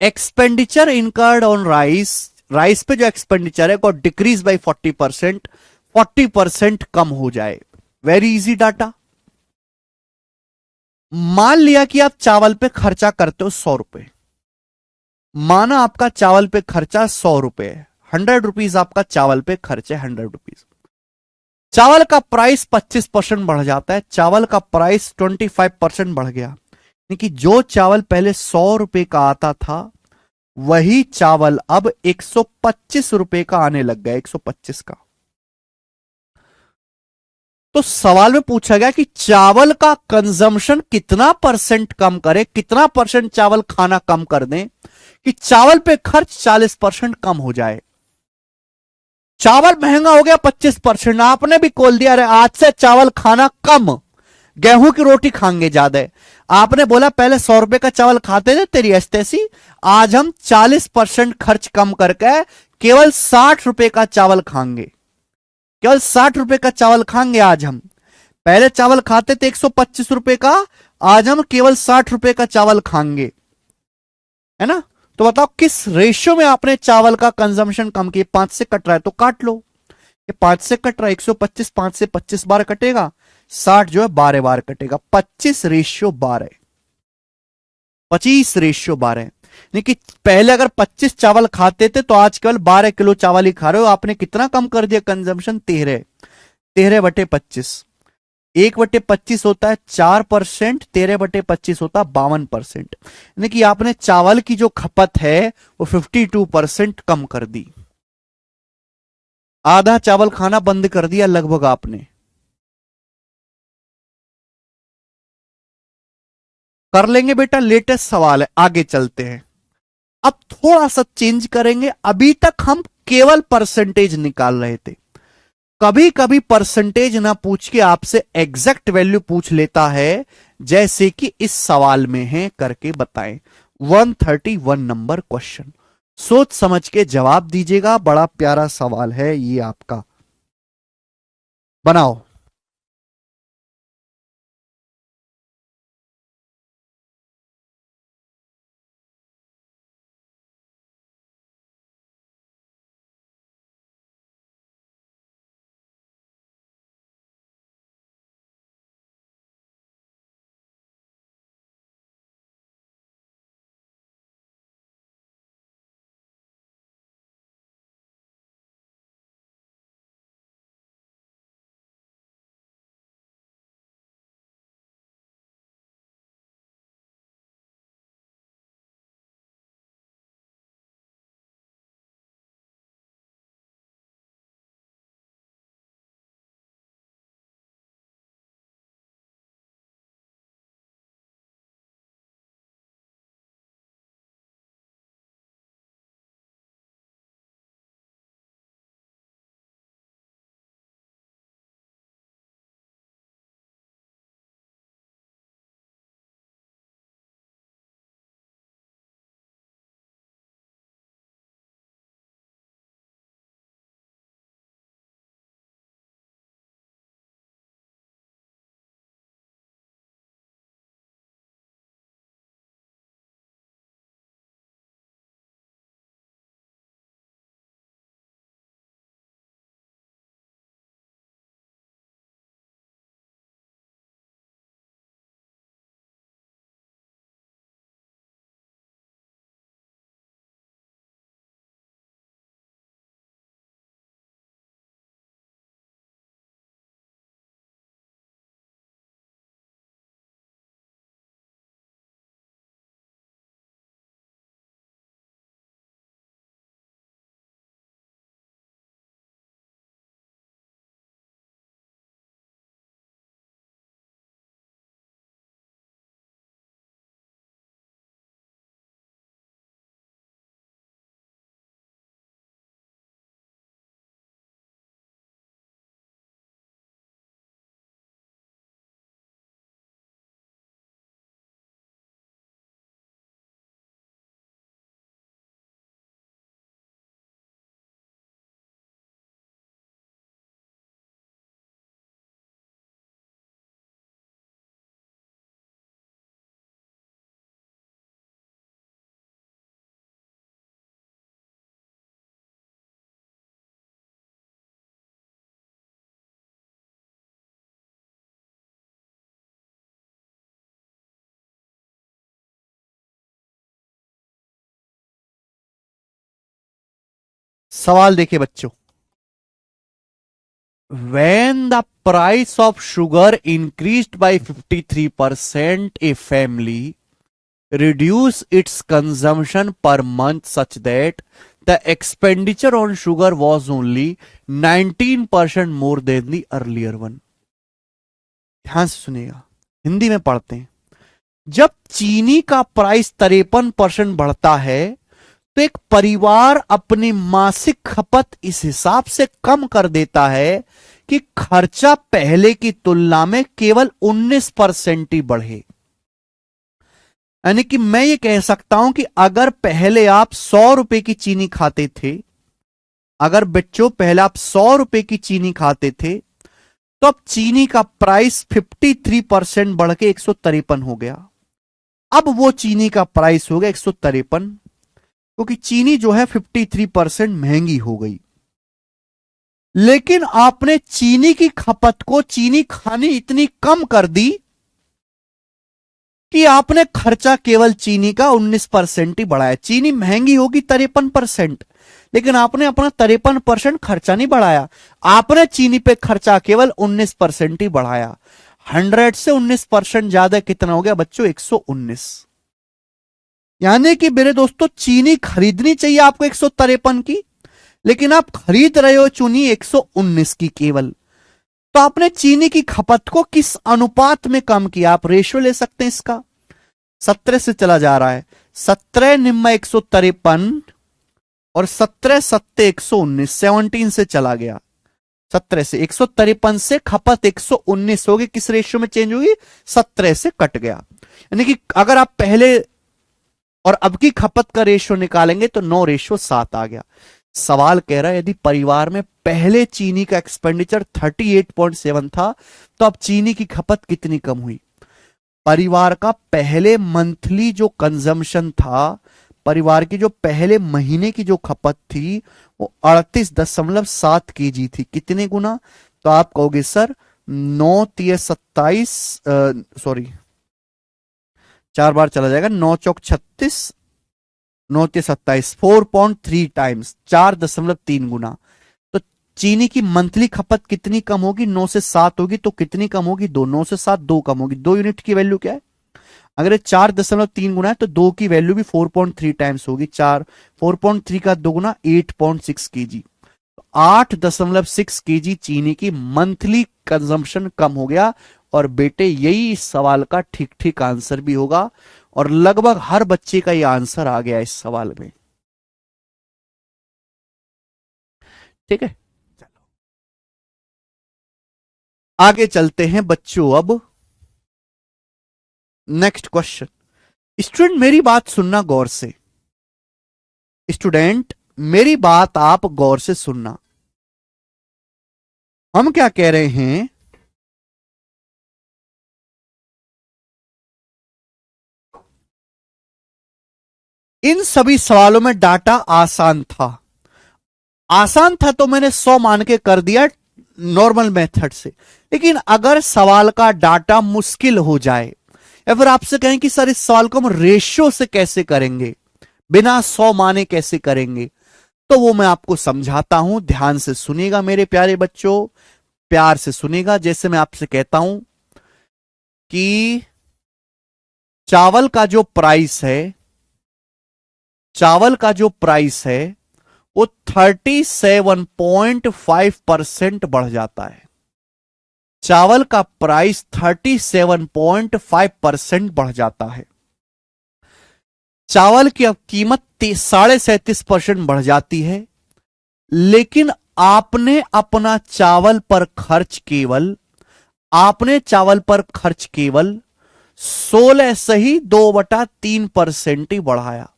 expenditure incurred on rice, rice पे जो एक्सपेंडिचर है वो डिक्रीज बाई 40%, 40% कम हो जाए। Very easy data. मान लिया कि आप चावल पे खर्चा करते हो ₹100। माना आपका चावल पे खर्चा ₹100 है, ₹100 आपका चावल पे खर्च है, ₹100। चावल का प्राइस 25% बढ़ जाता है, चावल का प्राइस 25% बढ़ गया। कि जो चावल पहले ₹100 का आता था, वही चावल अब ₹125 का आने लग गया, 125 का। तो सवाल में पूछा गया कि चावल का कंजम्पशन कितना परसेंट कम करे, कितना परसेंट चावल खाना कम कर दें कि चावल पे खर्च 40% कम हो जाए। चावल महंगा हो गया 25%, आपने भी खोल दिया, अरे आज से चावल खाना कम, गेहूं की रोटी खाएंगे ज्यादा। आपने बोला पहले ₹100 का चावल खाते थे, तेरी एस्तेसी, आज हम 40% खर्च कम करके केवल ₹60 का चावल खाएंगे। केवल ₹60 का चावल खाएंगे आज हम। पहले चावल खाते थे ₹125 का, आज हम केवल ₹60 का चावल खाएंगे, है ना? तो बताओ किस रेशियो में आपने चावल का कंजम्पशन कम किया? 5 से कट रहा है तो काट लो। ये 5 से कट रहा है, 125 5 से 25 बार कटेगा, 60 जो है 12 बार कटेगा। 25/12, 25/12। यानी कि पहले अगर 25 चावल खाते थे तो आज केवल 12 किलो चावल ही खा रहे हो। आपने कितना कम कर दिया कंजम्पशन? 13। 13/25, 1/25 होता है 4%, 13/25 होता है 52%। यानी कि आपने चावल की जो खपत है वो 52% कम कर दी। आधा चावल खाना बंद कर दिया लगभग आपने। कर लेंगे बेटा, लेटेस्ट सवाल है, आगे चलते हैं। अब थोड़ा सा चेंज करेंगे। अभी तक हम केवल परसेंटेज निकाल रहे थे, कभी कभी परसेंटेज ना पूछ के आपसे एग्जैक्ट वैल्यू पूछ लेता है, जैसे कि इस सवाल में है, करके बताएं। 131 नंबर क्वेश्चन, सोच समझ के जवाब दीजिएगा। बड़ा प्यारा सवाल है ये आपका, बनाओ। सवाल देखिए बच्चों, when the price of sugar increased by 53%, a family reduce its consumption per month such that the expenditure on sugar was only 19% more than the earlier one. ध्यान से सुनिएगा, हिंदी में पढ़ते हैं। जब चीनी का प्राइस 53% बढ़ता है तो एक परिवार अपनी मासिक खपत इस हिसाब से कम कर देता है कि खर्चा पहले की तुलना में केवल 19% ही बढ़े। यानी कि मैं ये कह सकता हूं कि अगर पहले आप 100 रुपए की चीनी खाते थे, अगर बच्चों पहले आप 100 रुपए की चीनी खाते थे, तो अब चीनी का प्राइस 53% बढ़ के 153 हो गया। अब वो चीनी का प्राइस हो गया 153, क्योंकि चीनी जो है 53% महंगी हो गई। लेकिन आपने चीनी की खपत को, चीनी खानी इतनी कम कर दी कि आपने खर्चा केवल चीनी का 19% ही बढ़ाया। चीनी महंगी होगी 53%, लेकिन आपने अपना 53% खर्चा नहीं बढ़ाया, आपने चीनी पे खर्चा केवल 19% ही बढ़ाया। 100 से 19% ज्यादा कितना हो गया बच्चों? 119। यानी कि मेरे दोस्तों, चीनी खरीदनी चाहिए आपको 153 की, लेकिन आप खरीद रहे हो चीनी 119 की केवल। तो आपने चीनी की खपत को किस अनुपात में कम किया? आप रेशियो ले सकते हैं इसका। 17 से चला जा रहा है, 17 निम्मा 153 और 17 सत्ते 119, 17 से चला गया। 17 से 153 से खपत 119 होगी, किस रेशियो में चेंज होगी? 17 से कट गया। यानी कि अगर आप पहले और अब की खपत का रेशियो निकालेंगे तो 9:7 आ गया। सवाल कह रहा है यदि परिवार में पहले चीनी का एक्सपेंडिचर 38.7 था, तो अब चीनी की खपत कितनी कम हुई? परिवार का पहले मंथली जो कंजम्पशन था, परिवार की जो पहले महीने की जो खपत थी वो 38.7 kg थी। कितने गुना? तो आप कहोगे सर 9 तिये 27, सॉरी 4 बार चला जाएगा, 9 चौक 36, 9 तिये 27, 4.3 टाइम्स, 4.3 गुना। तो चीनी की मंथली खपत कितनी कम होगी? 9 से 7 होगी, तो कितनी कम होगी? 2। 9 से 7 2 कम होगी। 2 यूनिट की वैल्यू क्या है? अगर 4.3 गुना है तो 2 की वैल्यू भी 4.3 टाइम्स होगी। 4.3 का 2 गुना 8.6 kg, 8.6 kg चीनी की मंथली कंजम्पशन कम हो गया। और बेटे यही इस सवाल का ठीक ठीक आंसर भी होगा, और लगभग हर बच्चे का यह आंसर आ गया इस सवाल में। ठीक है, चलो आगे चलते हैं बच्चों। अब नेक्स्ट क्वेश्चन। स्टूडेंट मेरी बात सुनना गौर से, स्टूडेंट मेरी बात आप गौर से सुनना। हम क्या कह रहे हैं, इन सभी सवालों में डाटा आसान था। आसान था तो मैंने 100 मान के कर दिया नॉर्मल मेथड से। लेकिन अगर सवाल का डाटा मुश्किल हो जाए, या फिर आपसे कहें कि सर इस सवाल को हम रेशियो से कैसे करेंगे, बिना 100 माने कैसे करेंगे, तो वो मैं आपको समझाता हूं। ध्यान से सुनिएगा मेरे प्यारे बच्चों, प्यार से सुनिएगा। जैसे मैं आपसे कहता हूं कि चावल का जो प्राइस है, चावल का जो प्राइस है वो 37.5% बढ़ जाता है। चावल का प्राइस 37.5% बढ़ जाता है। चावल की अब कीमत 37.5% बढ़ जाती है। लेकिन आपने अपना चावल पर खर्च केवल, आपने चावल पर खर्च केवल 16 से ही 2/3% ही बढ़ाया।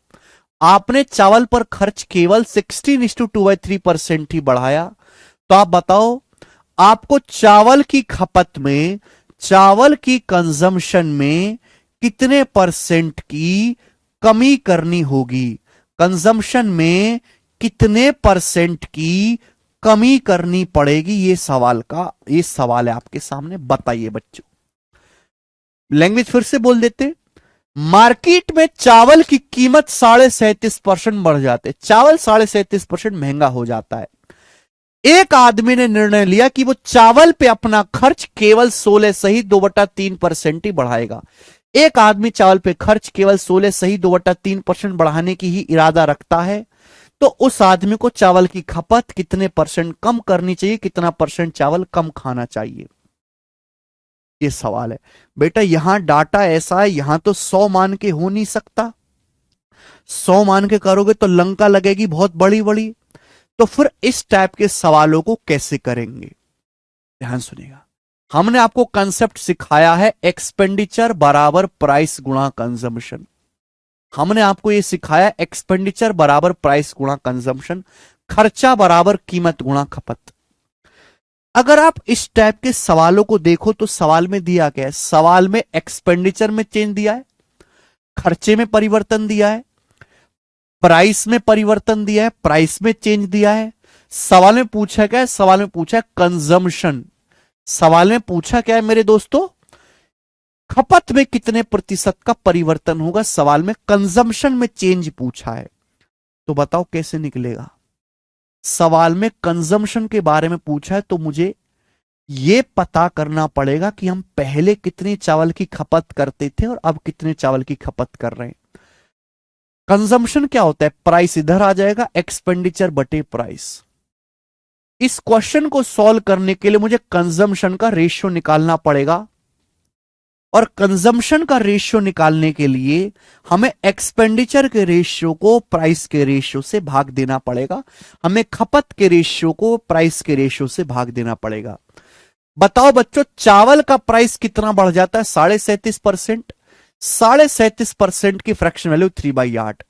आपने चावल पर खर्च केवल 16:2/3% ही बढ़ाया। तो आप बताओ आपको चावल की खपत में, चावल की कंजम्पशन में कितने परसेंट की कमी करनी होगी? कंजम्पशन में कितने परसेंट की कमी करनी पड़ेगी? ये सवाल है आपके सामने, बताइए बच्चों। लैंग्वेज फिर से बोल देते, मार्केट में चावल की कीमत 37.5% बढ़ जाते, चावल 37.5% महंगा हो जाता है। एक आदमी ने निर्णय लिया कि वो चावल पे अपना खर्च केवल 16 से ही 2/3% ही बढ़ाएगा। एक आदमी चावल पे खर्च केवल 16 से ही 2/3% बढ़ाने की ही इरादा रखता है, तो उस आदमी को चावल की खपत कितने परसेंट कम करनी चाहिए, कितना परसेंट चावल कम खाना चाहिए, ये सवाल है। बेटा यहां डाटा ऐसा है, यहां तो 100 मान के हो नहीं सकता, 100 मान के करोगे तो लंका लगेगी बहुत बड़ी बड़ी। तो फिर इस टाइप के सवालों को कैसे करेंगे, ध्यान सुनिएगा। हमने आपको कंसेप्ट सिखाया है एक्सपेंडिचर बराबर प्राइस गुणा कंजम्पशन। हमने आपको यह सिखाया एक्सपेंडिचर बराबर प्राइस गुणा कंजम्पशन, खर्चा बराबर कीमत गुणा खपत। अगर आप इस टाइप के सवालों को देखो तो सवाल में दिया क्या है, सवाल में एक्सपेंडिचर में चेंज दिया है, खर्चे में परिवर्तन दिया है, प्राइस में परिवर्तन दिया है, प्राइस में चेंज दिया है। सवाल में पूछा क्या है, सवाल में पूछा है कंजम्पशन, सवाल में पूछा क्या है मेरे दोस्तों, खपत में कितने प्रतिशत का परिवर्तन होगा, सवाल में कंजम्पशन में चेंज पूछा है। तो बताओ कैसे निकलेगा। सवाल में कंजम्पशन के बारे में पूछा है तो मुझे यह पता करना पड़ेगा कि हम पहले कितने चावल की खपत करते थे और अब कितने चावल की खपत कर रहे हैं। कंजम्पशन क्या होता है, प्राइस इधर आ जाएगा, एक्सपेंडिचर बटे प्राइस। इस क्वेश्चन को सॉल्व करने के लिए मुझे कंजम्पशन का रेशियो निकालना पड़ेगा, और कंजम्पशन का रेशियो निकालने के लिए हमें एक्सपेंडिचर के रेशियो को प्राइस के रेशियो से भाग देना पड़ेगा, हमें खपत के रेशियो को प्राइस के रेशियो से भाग देना पड़ेगा। बताओ बच्चों, चावल का प्राइस कितना बढ़ जाता है, 37.5%। 37.5% की फ्रैक्शन वैल्यू 3/8,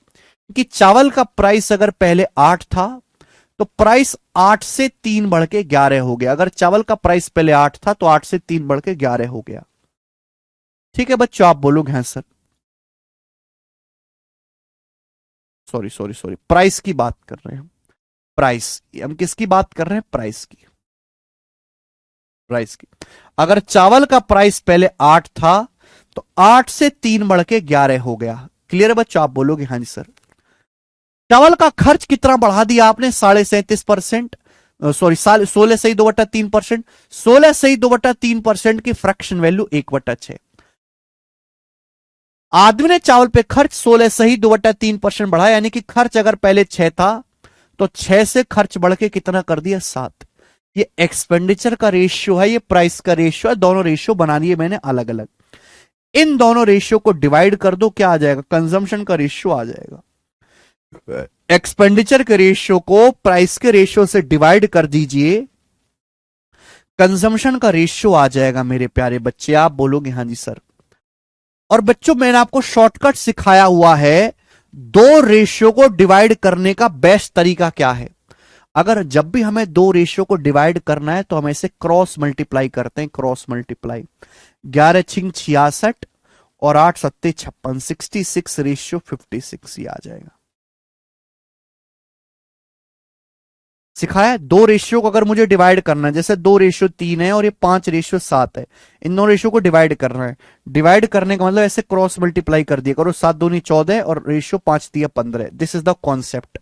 कि चावल का प्राइस अगर पहले 8 था तो प्राइस 8 से 3 बढ़ के 11 हो गया। अगर चावल का प्राइस पहले 8 था तो 8 से 3 बढ़ के 11 हो गया। ठीक है बच्चों, आप बोलोगे हाँ sir, sorry sorry sorry, price की बात कर रहे हैं हम, प्राइस, हम किसकी बात कर रहे हैं, प्राइस की, प्राइस की। अगर चावल का प्राइस पहले 8 था तो 8 से 3 बढ़ के 11 हो गया। क्लियर है बच्चों, आप बोलोगे हाँ जी सर। चावल का खर्च कितना बढ़ा दिया आपने, 37.5%, सॉरी 16 से ही 2/3%, 16 से ही 2/3% की फ्रैक्शन वैल्यू 1/6। आदमी ने चावल पे खर्च 16 से ही 2/3% बढ़ाया, यानी कि खर्च अगर पहले 6 था तो 6 से खर्च बढ़ के कितना कर दिया, 7। ये एक्सपेंडिचर का रेशियो है, ये प्राइस का रेशियो है, दोनों रेशियो बना दिए मैंने अलग अलग। इन दोनों रेशियो को डिवाइड कर दो, क्या आ जाएगा, कंजम्पशन का रेशियो आ जाएगा। एक्सपेंडिचर के रेशियो को प्राइस के रेशियो से डिवाइड कर दीजिए, कंजम्पशन का रेशियो आ जाएगा मेरे प्यारे बच्चे। आप बोलोगे हाँ जी सर। और बच्चों मैंने आपको शॉर्टकट सिखाया हुआ है, दो रेशियो को डिवाइड करने का बेस्ट तरीका क्या है। अगर जब भी हमें दो रेशियो को डिवाइड करना है तो हम ऐसे क्रॉस मल्टीप्लाई करते हैं, क्रॉस मल्टीप्लाई। 11×6 = 66 और 8×7 = 56, 66:56 ये आ जाएगा। सिखाया, दो रेशियो को अगर मुझे डिवाइड करना है, जैसे 2:3 है और ये 5:7 है, इन दोनों रेशियो को डिवाइड करना है। डिवाइड करने का मतलब ऐसे क्रॉस मल्टीप्लाई कर दिया करो, 7 दूनी 14 और रेशियो 5 दिया 15। This is the concept.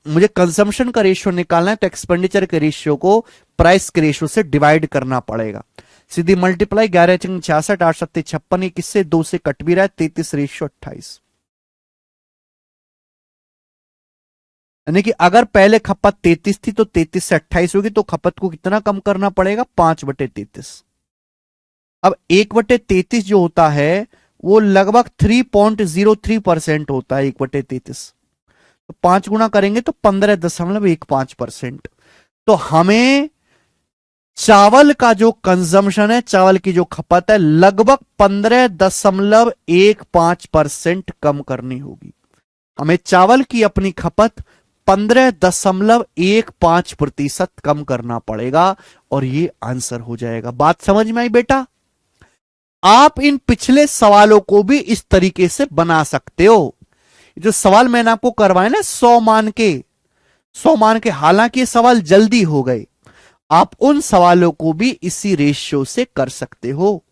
मुझे कंजम्पशन का रेशियो निकालना है तो एक्सपेंडिचर के रेशियो को प्राइस के रेशियो से डिवाइड करना पड़ेगा। सीधी मल्टीप्लाई, 11×6 = 66, 8×7 = 56, ये किससे 2 से कट भी रहा है, 33:28। यानी कि अगर पहले खपत 33 थी तो 33 से 28 होगी, तो खपत को कितना कम करना पड़ेगा, 5/33। अब 1/33 जो होता है वो लगभग 3.03% होता है, 1/33। तो 5 गुना करेंगे तो 15.15%। तो हमें चावल का जो कंजम्पशन है, चावल की जो खपत है, लगभग 15.15% कम करनी होगी। हमें चावल की अपनी खपत 15.15% कम करना पड़ेगा और ये आंसर हो जाएगा। बात समझ में आई बेटा। आप इन पिछले सवालों को भी इस तरीके से बना सकते हो। जो सवाल मैंने आपको करवाए ना 100 मान के, 100 मान के, हालांकि ये सवाल जल्दी हो गए, आप उन सवालों को भी इसी रेशियो से कर सकते हो।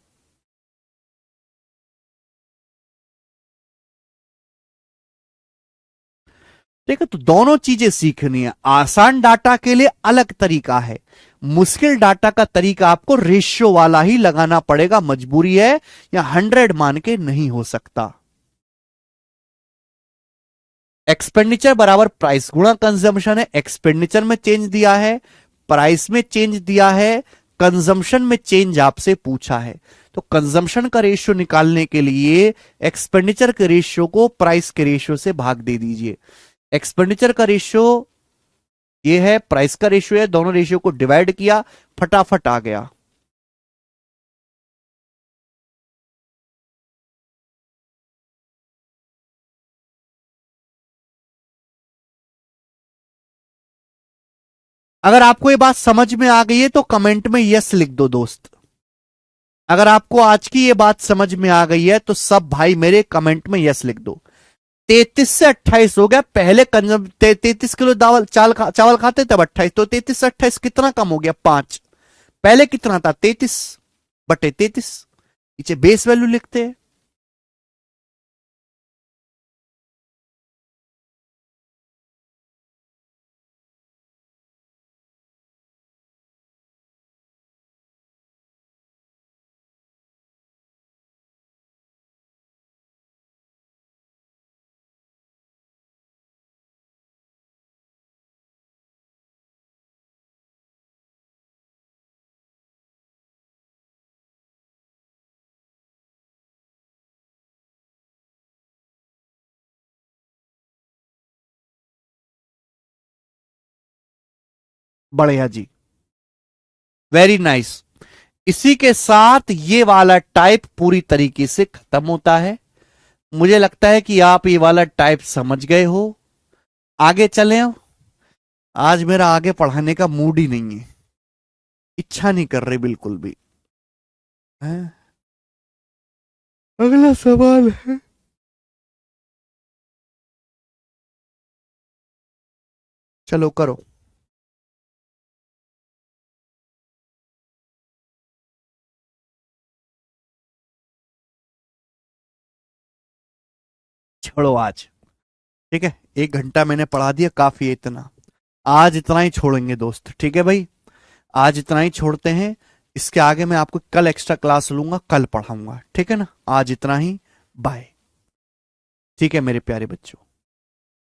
ठीक है, तो दोनों चीजें सीखनी है। आसान डाटा के लिए अलग तरीका है, मुश्किल डाटा का तरीका आपको रेशियो वाला ही लगाना पड़ेगा, मजबूरी है, या 100 मान के नहीं हो सकता। एक्सपेंडिचर बराबर प्राइस गुणा कंजम्पशन है। एक्सपेंडिचर में चेंज दिया है, प्राइस में चेंज दिया है, कंजम्पशन में चेंज आपसे पूछा है। तो कंजम्पशन का रेशियो निकालने के लिए एक्सपेंडिचर के रेशियो को प्राइस के रेशियो से भाग दे दीजिए। एक्सपेंडिचर का रेशियो ये है, प्राइस का रेशियो है, दोनों रेशियो को डिवाइड किया, फटाफट आ गया। अगर आपको ये बात समझ में आ गई है तो कमेंट में यस लिख दो दोस्त। अगर आपको आज की ये बात समझ में आ गई है तो सब भाई मेरे कमेंट में यस लिख दो। 33 से 28 हो गया। पहले 33 किलो चावल खाते थे, अब 28, तो 33 से 28 कितना कम हो गया? 5। पहले कितना था? 33/33। नीचे बेस वैल्यू लिखते हैं। बढ़िया जी, वेरी नाइस। इसी के साथ ये वाला टाइप पूरी तरीके से खत्म होता है। मुझे लगता है कि आप ये वाला टाइप समझ गए हो। आगे चलें। आज मेरा आगे पढ़ाने का मूड ही नहीं है, इच्छा नहीं कर रही बिल्कुल भी। है? अगला सवाल है, चलो करो। छोड़ो आज, ठीक है, 1 घंटा मैंने पढ़ा दिया, काफी है इतना। आज इतना ही छोड़ेंगे दोस्त, ठीक है भाई, आज इतना ही छोड़ते हैं। इसके आगे मैं आपको कल एक्स्ट्रा क्लास लूंगा, कल पढ़ाऊंगा, ठीक है ना। आज इतना ही, बाय। ठीक है मेरे प्यारे बच्चों।